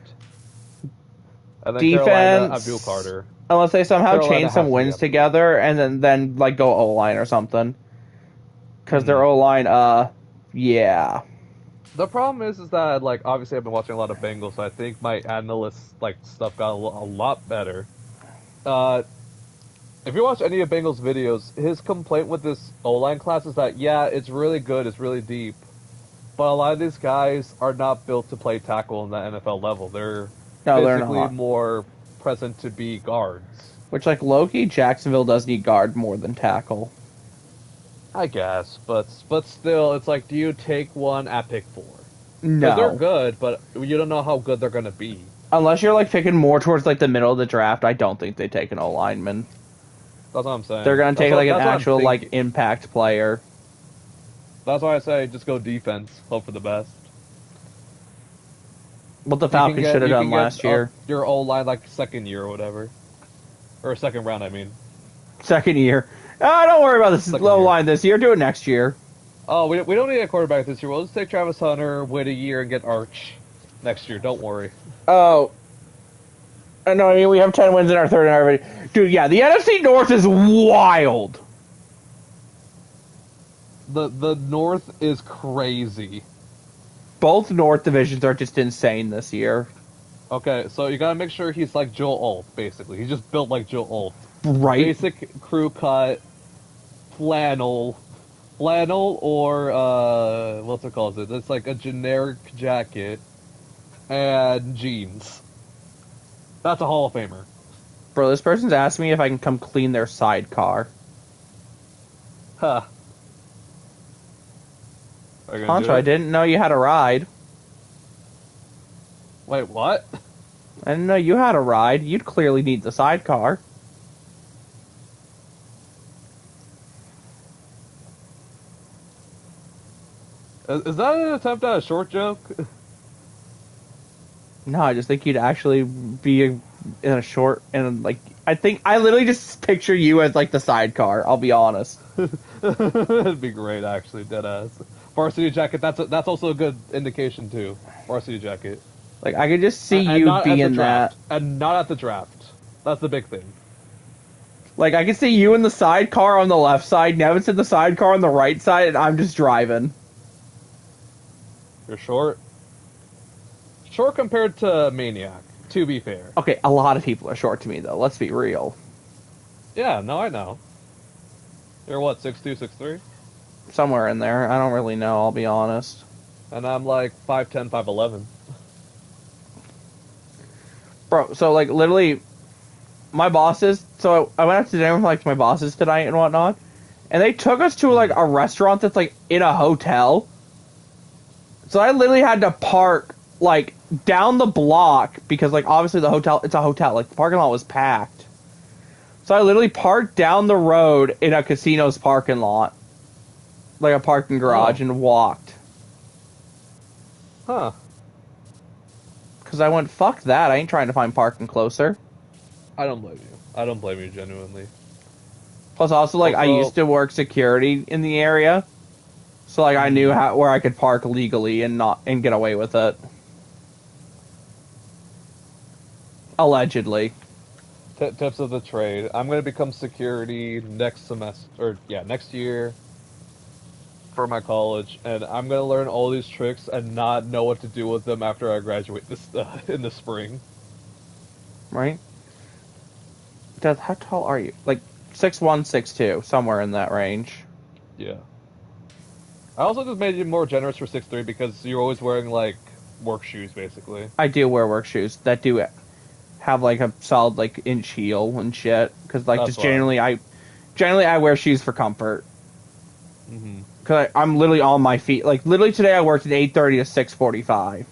And then Carolina, Abdul Defense. Carter. Unless they somehow Carolina chain some has to be wins up there. together and then like go O line or something. Because their Mhm. O line, yeah. The problem is that like obviously I've been watching a lot of Bengals, so I think my analyst like stuff got a lot better. Uh, if you watch any of Bengals videos, his complaint with this O line class is that yeah, it's really good, it's really deep, but a lot of these guys are not built to play tackle in the NFL level. They're No, they're physically not. more present to be guards. Which, like, Loki, Jacksonville does need guard more than tackle. I guess, but still, it's like, do you take one at pick 4? Because they're No. good, but you don't know how good they're gonna be. Unless you're, like, picking more towards, like, the middle of the draft, I don't think they take an O lineman. That's what I'm saying. They're going to take, like, an That's what I'm actual, like, thinking. impact player. That's why I say just go defense, hope for the best. What the Falcons should have done last year. Your O line like second year or whatever, or second round. I mean, Second year. Don't worry about this Second low year. line this year. Do it next year. oh, we don't need a quarterback this year. We'll just take Travis Hunter, wait a year, and get Arch next year. Don't worry. Oh. No, I mean, we have 10 wins in our third and already. Dude, yeah, the NFC North is wild. The North is crazy. Both North divisions are just insane this year. Okay, so you gotta make sure he's like Joe Alt, basically. He's just built like Joe Alt. Right? Basic crew cut, flannel, or what's it called? It's like a generic jacket and jeans. That's a Hall of Famer. Bro, this person's asked me if I can come clean their sidecar. Huh. Are you gonna do Contra, I it? didn't know you had a ride. Wait, what? I didn't know you had a ride. You'd clearly need the sidecar. Is that an attempt at a short joke? No, I just think you'd actually be in a short and like I think I literally just picture you as like the sidecar. I'll be honest. It'd be great, actually, deadass. Varsity jacket. That's also a good indication too. Varsity jacket, Like I could just see and you not at the being that. draft, and not at the draft. That's the big thing. Like I could see you in the sidecar on the left side, Nevin's in the sidecar on the right side, and I'm just driving. You're short. Short compared to Maniac. To be fair. Okay, a lot of people are short to me though. Let's be real. Yeah, no, I know. You're what, 6'2", 6'3"? Somewhere in there. I don't really know. I'll be honest. And I'm like 5'10", 5'11". Bro, so like literally, my bosses. So I went out to dinner with like my bosses tonight and whatnot, and they took us to like a restaurant that's like in a hotel. So I literally had to park like down the block because like obviously the hotel, it's a hotel, like the parking lot was packed. So I literally parked down the road in a casino's parking lot, like a parking garage, and walked. Huh. Because I went, fuck that, I ain't trying to find parking closer. I don't blame you. I don't blame you, genuinely. Plus also like I Also, used to work security in the area. So like I knew how where I could park legally and not and get away with it. Allegedly. tips of the trade. I'm gonna become security next semester, or yeah, next year for my college, and I'm gonna learn all these tricks and not know what to do with them after I graduate this in the spring. Right? Dad, how tall are you? Like 6'1", 6'2", somewhere in that range. Yeah. I also just made you more generous for 6'3" because you're always wearing like work shoes, basically. I do wear work shoes that do have like a solid like inch heel and shit. Because like That's just why. generally I wear shoes for comfort. Mm-hmm. Because I'm literally on my feet. Like literally today I worked at 8:30 to 6:45.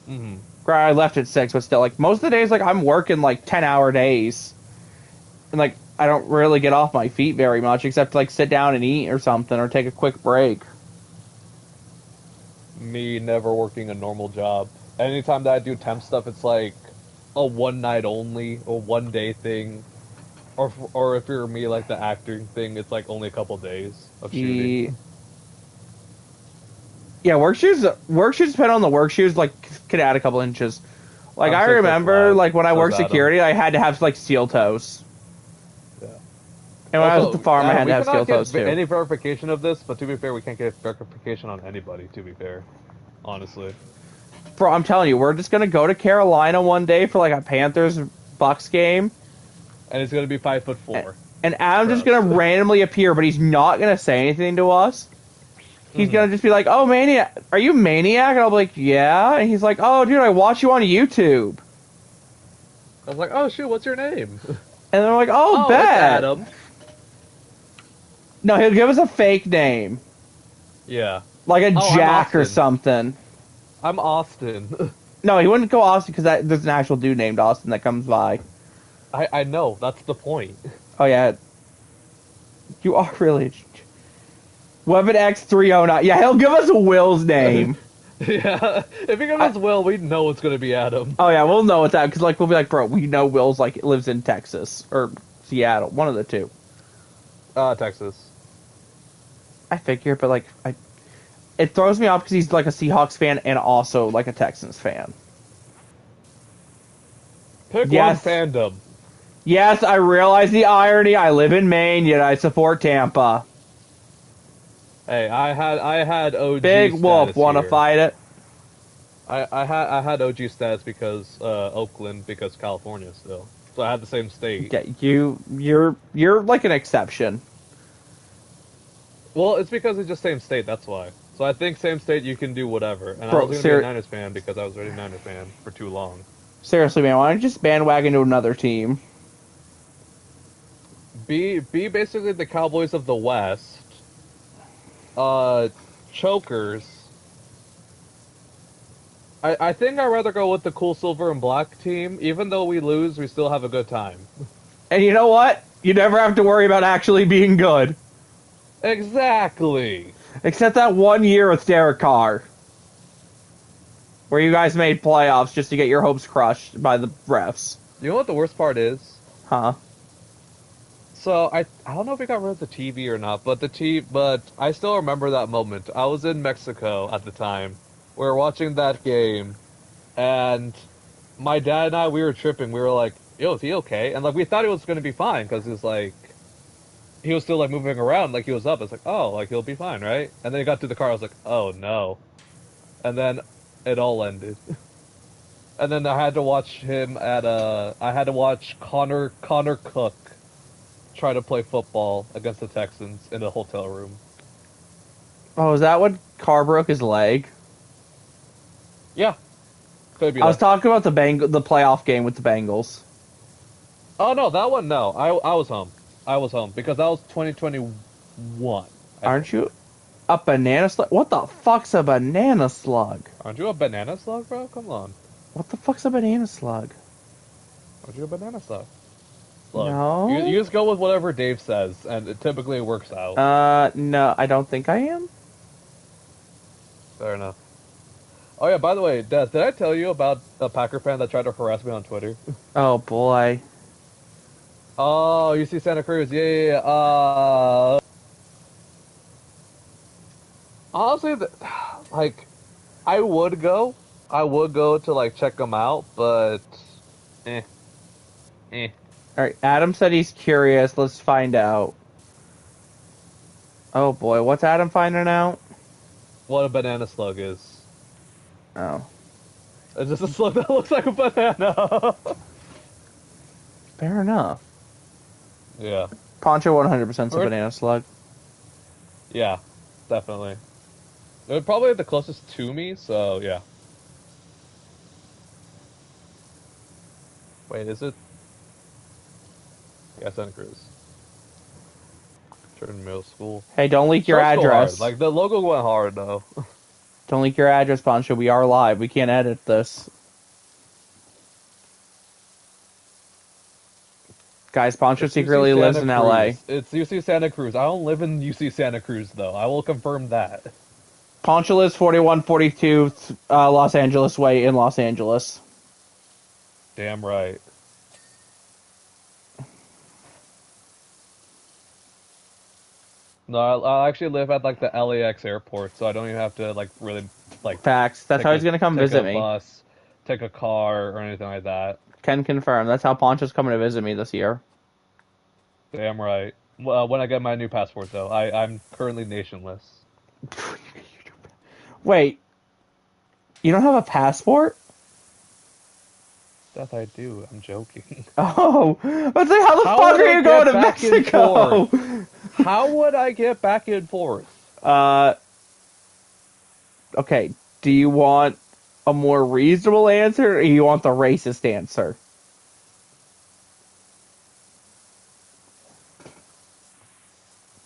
Mm-hmm. I left at 6, but still like most of the days like I'm working like 10-hour days. And like I don't really get off my feet very much except to like sit down and eat or something or take a quick break. Me never working a normal job. Anytime that I do temp stuff, it's like a one night only, a 1 day thing, or if you're me, like the acting thing, it's like only a couple days of shooting. Yeah, work shoes depend on the work shoes, like could add a couple inches. Like I'm I 6'5", remember like when I so worked is Adam. security I had to have like steel toes. Yeah. And when I was at Also, the farm I Adam, had we to have steel cannot get toes too. any verification of this, but to be fair, we can't get verification on anybody. To be fair, honestly. Bro, I'm telling you, we're just gonna go to Carolina one day for like a Panthers Bucks game. And it's gonna be 5'4". And Adam's just gonna randomly appear, but he's not gonna say anything to us. He's gonna just be like, "Oh, Maniac, are you Maniac?" And I'll be like, "Yeah." And he's like, "Oh, dude, I watch you on YouTube." I was like, "Oh shoot, what's your name?" And they're like, "Oh, Oh, bet." it's Adam. No, he'll give us a fake name, Yeah. like a Oh, Jack or something. I'm Austin. No, he wouldn't go Austin because there's an actual dude named Austin that comes by. I know, that's the point. Oh yeah, you are really Weapon X309. Yeah, he'll give us Will's name. Yeah, if he gives us Will, we know it's gonna be Adam. Oh yeah, we'll know it's that because like we'll be like, bro, we know Will's like lives in Texas or Seattle, one of the two. Texas. I figure, but like it throws me off because he's like a Seahawks fan and also like a Texans fan. Pick one fandom. Yes, I realize the irony. I live in Maine, yet I support Tampa. Hey, I had OG Big Wolf, status wanna here. fight it? I had OG status because Oakland, because California still. So I had the same state. Yeah, you're like an exception. Well, it's because it's just same state, that's why. So I think same state you can do whatever. And Bro, I was gonna be a Niners fan because I was already a Niners fan for too long. Seriously, man, why don't you just bandwagon to another team? Be basically the Cowboys of the West. Chokers. I think I'd rather go with the cool silver and black team. Even though we lose, we still have a good time. And you know what? You never have to worry about actually being good. Exactly. Except that 1 year with Derek Carr. Where you guys made playoffs just to get your hopes crushed by the refs. You know what the worst part is? Huh? So I don't know if we got rid of the TV or not, but but I still remember that moment. I was in Mexico at the time. We were watching that game, and my dad and I, we were tripping. We were like, "Yo, is he okay?" And like we thought he was gonna be fine because he was like he was still like moving around, like he was up. It's like, oh, like he'll be fine, right? And then he got to the car. I was like, oh no. And then it all ended. And then I had to watch him at I had to watch Connor Cook try to play football against the Texans in a hotel room. Oh, is that what Carr broke his leg? Yeah, could be I was that. talking about the playoff game with the Bengals. Oh no, that one no. I was home. I was home because that was 2021, I Aren't think. you a banana slug? What the fuck's a banana slug? Aren't you a banana slug, bro? Come on. What the fuck's a banana slug? Aren't you a banana slug? Look, you No. just go with whatever Dave says, and it typically works out. No, I don't think I am. Fair enough. Oh yeah, by the way, Des, did I tell you about a Packer fan that tried to harass me on Twitter? Oh boy. Oh, you see Santa Cruz? Yeah, yeah, yeah. Honestly, like, I would go. I would go to like check them out, but eh, eh. All right, Adam said he's curious. Let's find out. Oh boy, what's Adam finding out? What a banana slug is. Oh, It's just a slug that looks like a banana. fair enough. Yeah. Poncho 100% a Or, banana slug. yeah, definitely. They're probably the closest to me, so yeah. Wait, is it? Yeah, Santa Cruz. Jordan Middle School. Hey, don't leak your Starts go hard. address. Like the logo went hard though. Don't leak your address, Poncho. We are live. We can't edit this. Guys, Poncho It's UC secretly lives Santa in LA. Cruz. It's UC Santa Cruz. I don't live in UC Santa Cruz though. I will confirm that. Poncho lives 4142 Los Angeles Way in Los Angeles. Damn right. No, I actually live at like the LAX airport, so I don't even have to like really like Facts. That's how he's gonna come take visit a me. bus, take a car, or anything like that. Can confirm. That's how Poncho's coming to visit me this year. Damn right. Well, when I get my new passport though, I'm currently nationless. Wait, you don't have a passport? That I do. I'm joking. Oh, let's say, how the How fuck would are I you going get to back and Mexico? How would I get back and forth? Uh, okay. Do you want a more reasonable answer, or you want the racist answer?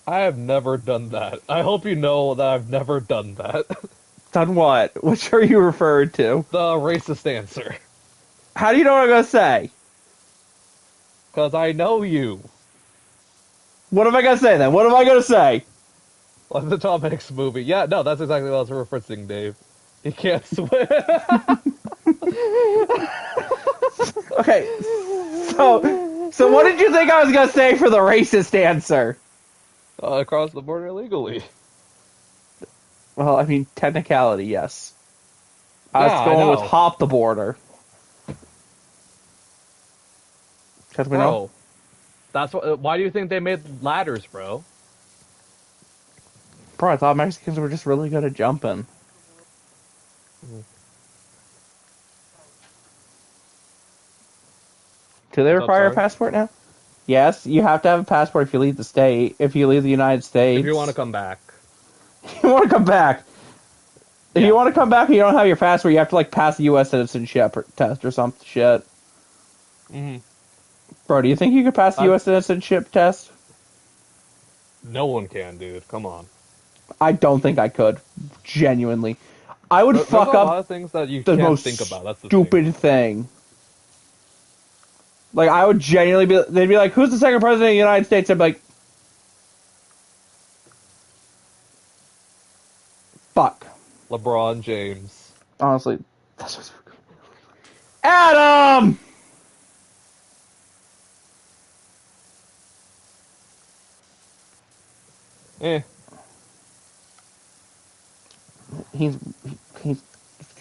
I have never done that. I hope you know that I've never done that. Done what? Which are you referring to? The racist answer. How do you know what I'm gonna say? Because I know you. What am I gonna say then? What am I gonna say? Like the Tom Hanks movie. Yeah, no, that's exactly what I was referencing, Dave. He can't swim. Okay, so what did you think I was gonna say for the racist answer? Across the border illegally. Well, I mean, technicality, yes. I was Yeah, I going with know. hop the border. Because we know. Bro, that's what. Why do you think they made ladders, bro? Bro, I thought Mexicans were just really good at jumping. Do they What's up, require a sorry? passport now? Yes, you have to have a passport if you leave the state. If you leave the United If you States. want to come back. You want to come back. If Yeah. you want to come back and you don't have your passport, you have to like pass a U.S. citizenship test or some shit. Mm-hmm. Bro, do you think you could pass the U.S. citizenship test? No one can, dude. Come on. I don't think I could. Genuinely. I would There's fuck a lot up of things that you the can't most think about. That's the thing. stupid thing. Like, I would genuinely be... They'd be like, who's the second president of the United States? I'd be like... Fuck. LeBron James. Honestly. That's what's... Adam! Eh. He's he's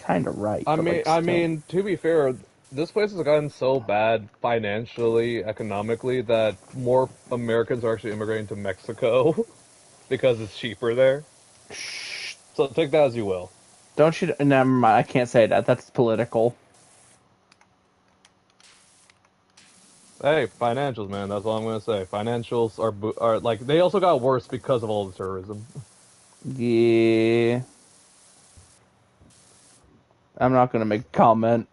kind of right, I but mean, like I still. mean, to be fair, this place has gotten so bad financially, economically, that more Americans are actually immigrating to Mexico because it's cheaper there. Shh, So take that as you will. don't you? Never mind. I can't say that. That's political. Hey, financials, man. That's all I'm gonna say. Financials are like they also got worse because of all the tourism. Yeah, I'm not gonna make a comment.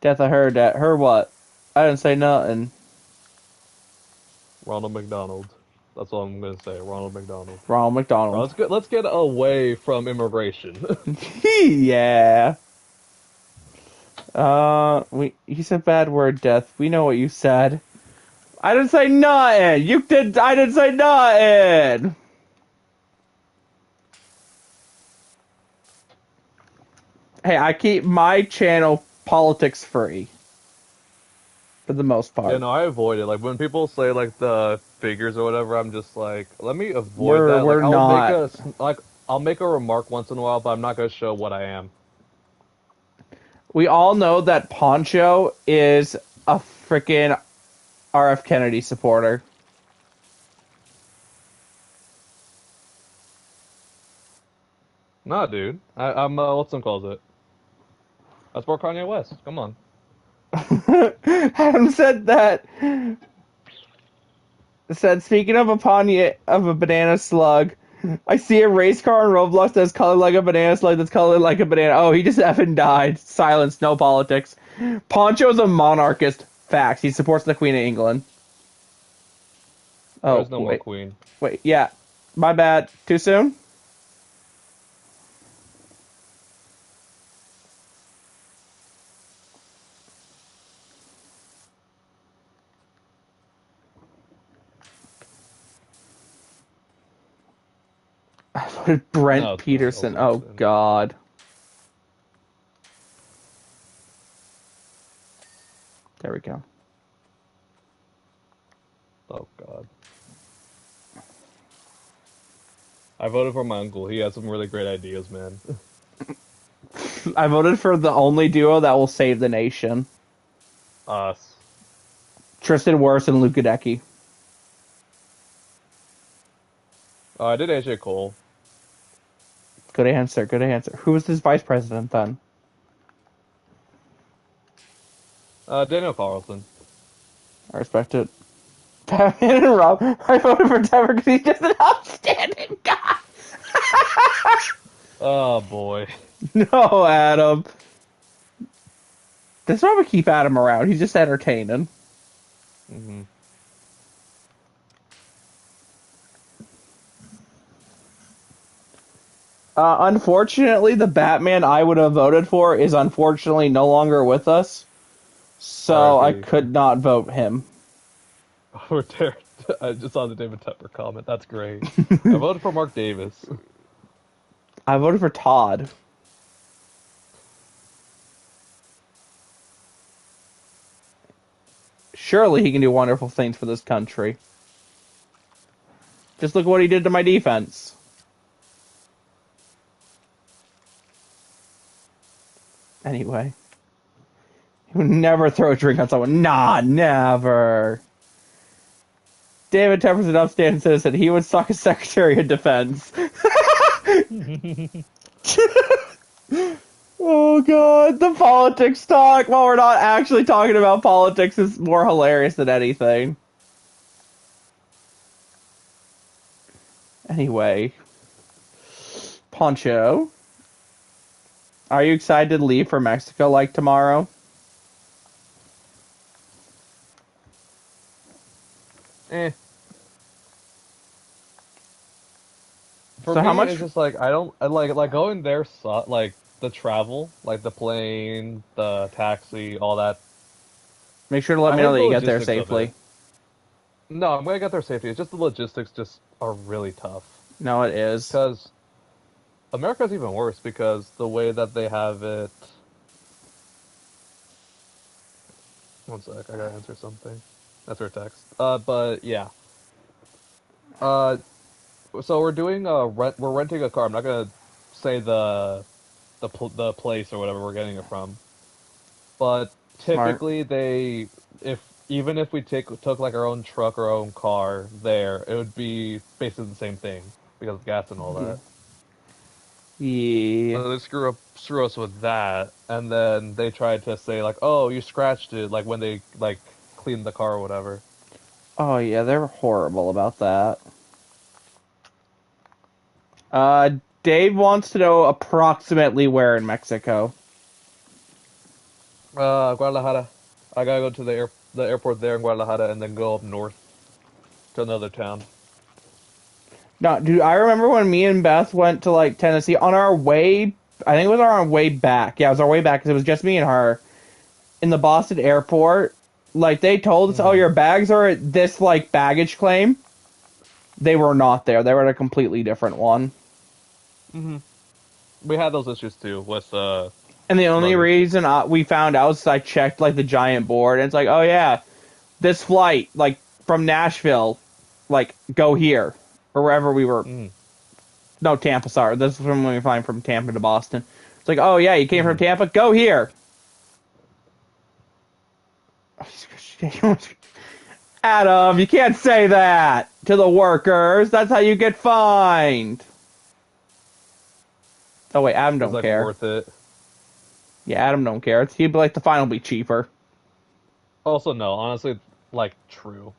Death, I heard that. Heard what? I didn't say nothing. Ronald McDonald. That's all I'm gonna say. Ronald McDonald. Ronald Bro, McDonald. let's get away from immigration. Yeah. You said bad word, Death. We know what you said. I didn't say nothing. You did. I didn't say nothing. Hey, I keep my channel politics free for the most Yeah, part. no, I avoid it. Like when people say like the figures or whatever, I'm just like, let me avoid We're that. Like we're not. I'll make a remark once in a while, but I'm not gonna show what I am. We all know that Poncho is a freaking RF Kennedy supporter. Nah, dude. I'm what's some calls it? I support Kanye West. Come on. Adam said that. Said speaking of of a banana slug, I see a race car in Roblox that's colored like a banana slug that's colored like a banana. Oh, he just effing died. Silence, no politics. Poncho's a monarchist. Facts. He supports the Queen of England. There Oh, is no more wait. Queen. Wait, yeah. My bad. Too soon? I voted Brent No, it's not Peterson. also Oh, in. God. There we go. Oh God. I voted for my uncle. He has some really great ideas, man. I voted for the only duo that will save the nation. Us. Tristan Wirfs and Luke Gadecki. Oh, I did AJ Cole. Good answer. Good answer. Who was his vice president then? Daniel Carlson. I respect it. Batman and Rob. I voted for Trevor because he's just an outstanding guy. Oh boy. No, Adam. That's why we keep Adam around. He's just entertaining. Hmm. Unfortunately, the Batman I would have voted for is unfortunately no longer with us, so I R.I.P. could not vote him. We're there. I just saw the David Tepper comment. That's great. I voted for Mark Davis. I voted for Todd. Surely he can do wonderful things for this country. Just look what he did to my defense. Anyway, he would never throw a drink on someone. Nah, never. David Tepper's an upstanding citizen. He would suck as Secretary of Defense. Oh god, the politics talk while we're not actually talking about politics is more hilarious than anything. Anyway, Poncho, are you excited to leave for Mexico like tomorrow? Eh. For So how me, much? it's just like I like going there. Like the travel, like the plane, the taxi, all that. Make sure to let I me know hate that the you get there logistics of it. safely. No, I'm gonna get there safely. It's just the logistics just are really tough. No, it is. Because America's even worse because the way that they have it. One sec, I gotta answer something. That's her text. But yeah. Uh, so we're doing a rent. We're renting a car. I'm not gonna say the place or whatever we're getting it from, but Smart. typically if even if we took like our own truck or our own car there, it would be basically the same thing because of gas and all that. Yeah. So they screw us with that, and then they tried to say like, "Oh, you scratched it," like when they like cleaned the car or whatever. Oh yeah, they're horrible about that. Dave wants to know approximately where in Mexico. Guadalajara. I gotta go to the airport there in Guadalajara and then go up north to another town. No, dude, I remember when me and Beth went to like Tennessee on our way. I think it was our way back. Yeah, it was our way back because it was just me and her in the Boston airport. Like they told us, "Oh, Hmm your bags are at this like baggage claim." They were not there. They were at a completely different one. hmm We had those issues too with And the only luggage. reason we found out is I checked like the giant board, and it's like, "Oh yeah, this flight like from Nashville, like go here or wherever we were." Mm-hmm. No, Tampa. Sorry, this is from when we flying from Tampa to Boston. It's like, oh yeah, you came from hmm Tampa. Go here. Adam, you can't say that to the workers. That's how you get fined. Oh wait, Adam It's don't like care. worth it. Yeah, Adam don't care. He'd be like, the fine will be cheaper. Also, no, honestly, like true.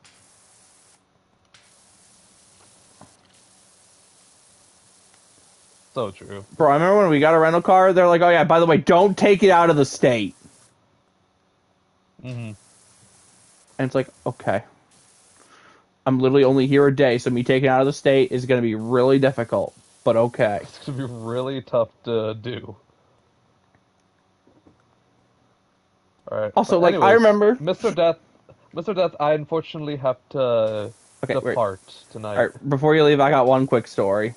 So true. Bro, I remember when we got a rental car. They're like, oh yeah, by the way, don't take it out of the state. hmm And it's like, okay, I'm literally only here a day, so me taking it out of the state is going to be really difficult. But okay. It's gonna be really tough to do. All right, Also, but like, I anyways, remember. Mr. Death, I unfortunately have to Okay, wait. depart All tonight. right, before you leave, I got one quick story.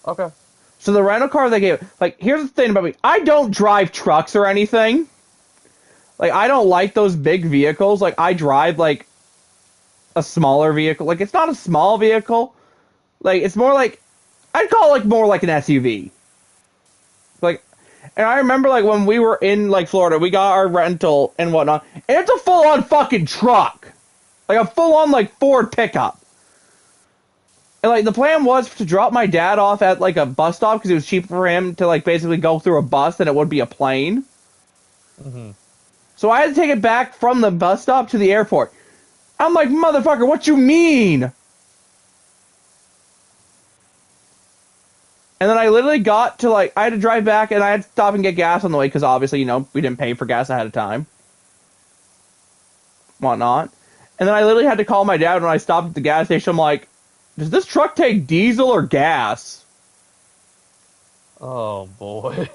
Okay. So the rental car they gave, like, here's the thing about me: I don't drive trucks or anything. Like, I don't like those big vehicles. Like, I drive like a smaller vehicle. Like, it's not a small vehicle. Like, it's more like I'd call it like more like an SUV. Like, and I remember like when we were in like Florida, we got our rental and whatnot, and it's a full on fucking truck, like a full on like Ford pickup. And like the plan was to drop my dad off at like a bus stop because it was cheaper for him to like basically go through a bus than it would be a plane. hmm So I had to take it back from the bus stop to the airport. I'm like, motherfucker, what you mean? And then I literally got to like, I had to drive back and I had to stop and get gas on the way because obviously, we didn't pay for gas ahead of time, whatnot. And then I literally had to call my dad when I stopped at the gas station. I'm like, does this truck take diesel or gas? Oh boy.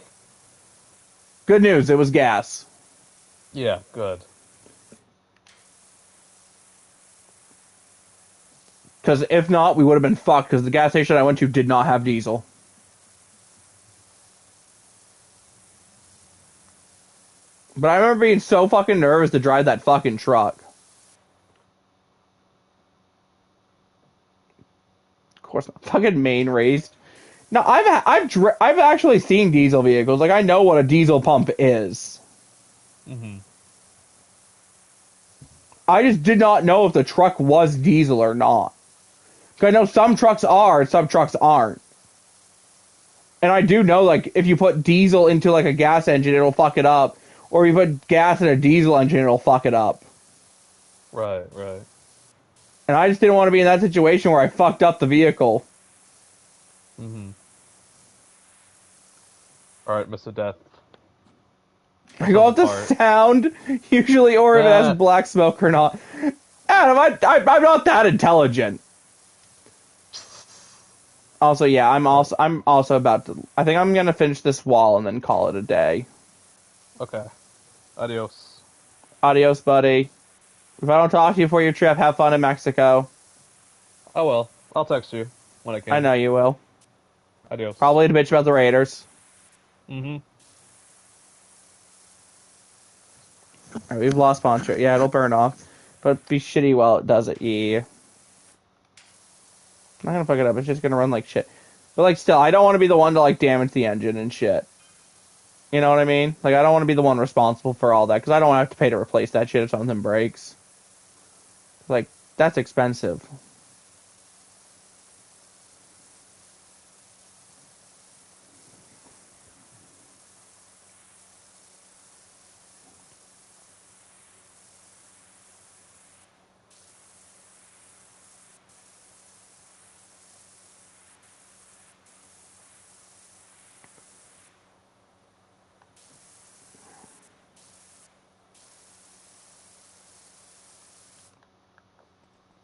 Good news, it was gas. Yeah, good. Because if not, we would have been fucked because the gas station I went to did not have diesel. But I remember being so fucking nervous to drive that fucking truck. Of course, not. Fucking main raised. No, I've actually seen diesel vehicles. Like I know what a diesel pump is. hmm I just did not know if the truck was diesel or not. 'Cause I know some trucks are, and some trucks aren't. And I do know like if you put diesel into like a gas engine, it'll fuck it up. Or you put gas in a diesel engine, it'll fuck it up. Right, right. And I just didn't want to be in that situation where I fucked up the vehicle. hmm All right, Mr. Death, I time go to off the part. sound, usually, or if it has Ah, black smoke or not. Adam, I'm not that intelligent. Also, yeah, all right. I'm also about to. I think I'm gonna finish this wall and then call it a day. Okay. Adios. Adios, buddy. If I don't talk to you for your trip, have fun in Mexico. Oh well, I'll text you when I I can. know you will. Adios. Probably to bitch about the Raiders. hmm Alright, we've lost Poncho. Yeah, it'll burn off, but be shitty while it does it. Yeah. not gonna fuck it up. It's just gonna run like shit. But like, still, I don't want to be the one to like damage the engine and shit. You know what I mean? Like, I don't want to be the one responsible for all that because I don't want to have to pay to replace that shit if something breaks. Like, that's expensive.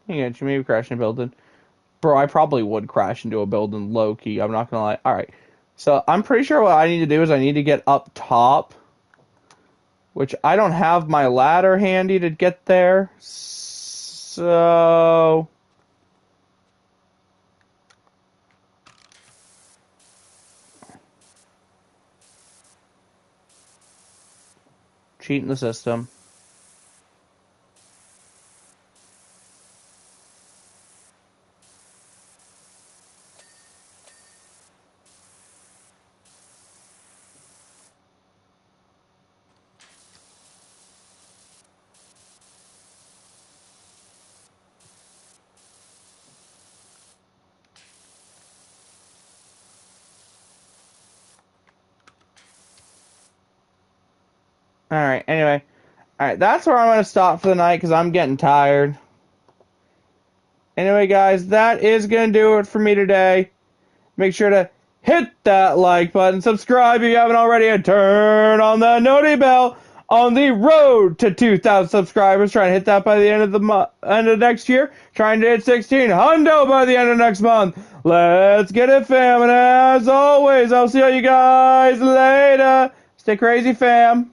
Yeah, you maybe crash in a building. Bro, I probably would crash into a building low key. I'm not gonna lie. Alright. So I'm pretty sure what I need to do is I need to get up top, which I don't have my ladder handy to get there. So cheating the system. Alright, anyway. Alright, that's where I'm gonna stop for the night because I'm getting tired. Anyway, guys, that is gonna do it for me today. Make sure to hit that like button, subscribe if you haven't already, and turn on the noti bell on the road to 2,000 subscribers. Trying to hit that by the end of the end of next year. Trying to hit 16 hundo by the end of next month. Let's get it, fam. And as always, I'll see all you guys later. Stay crazy, fam.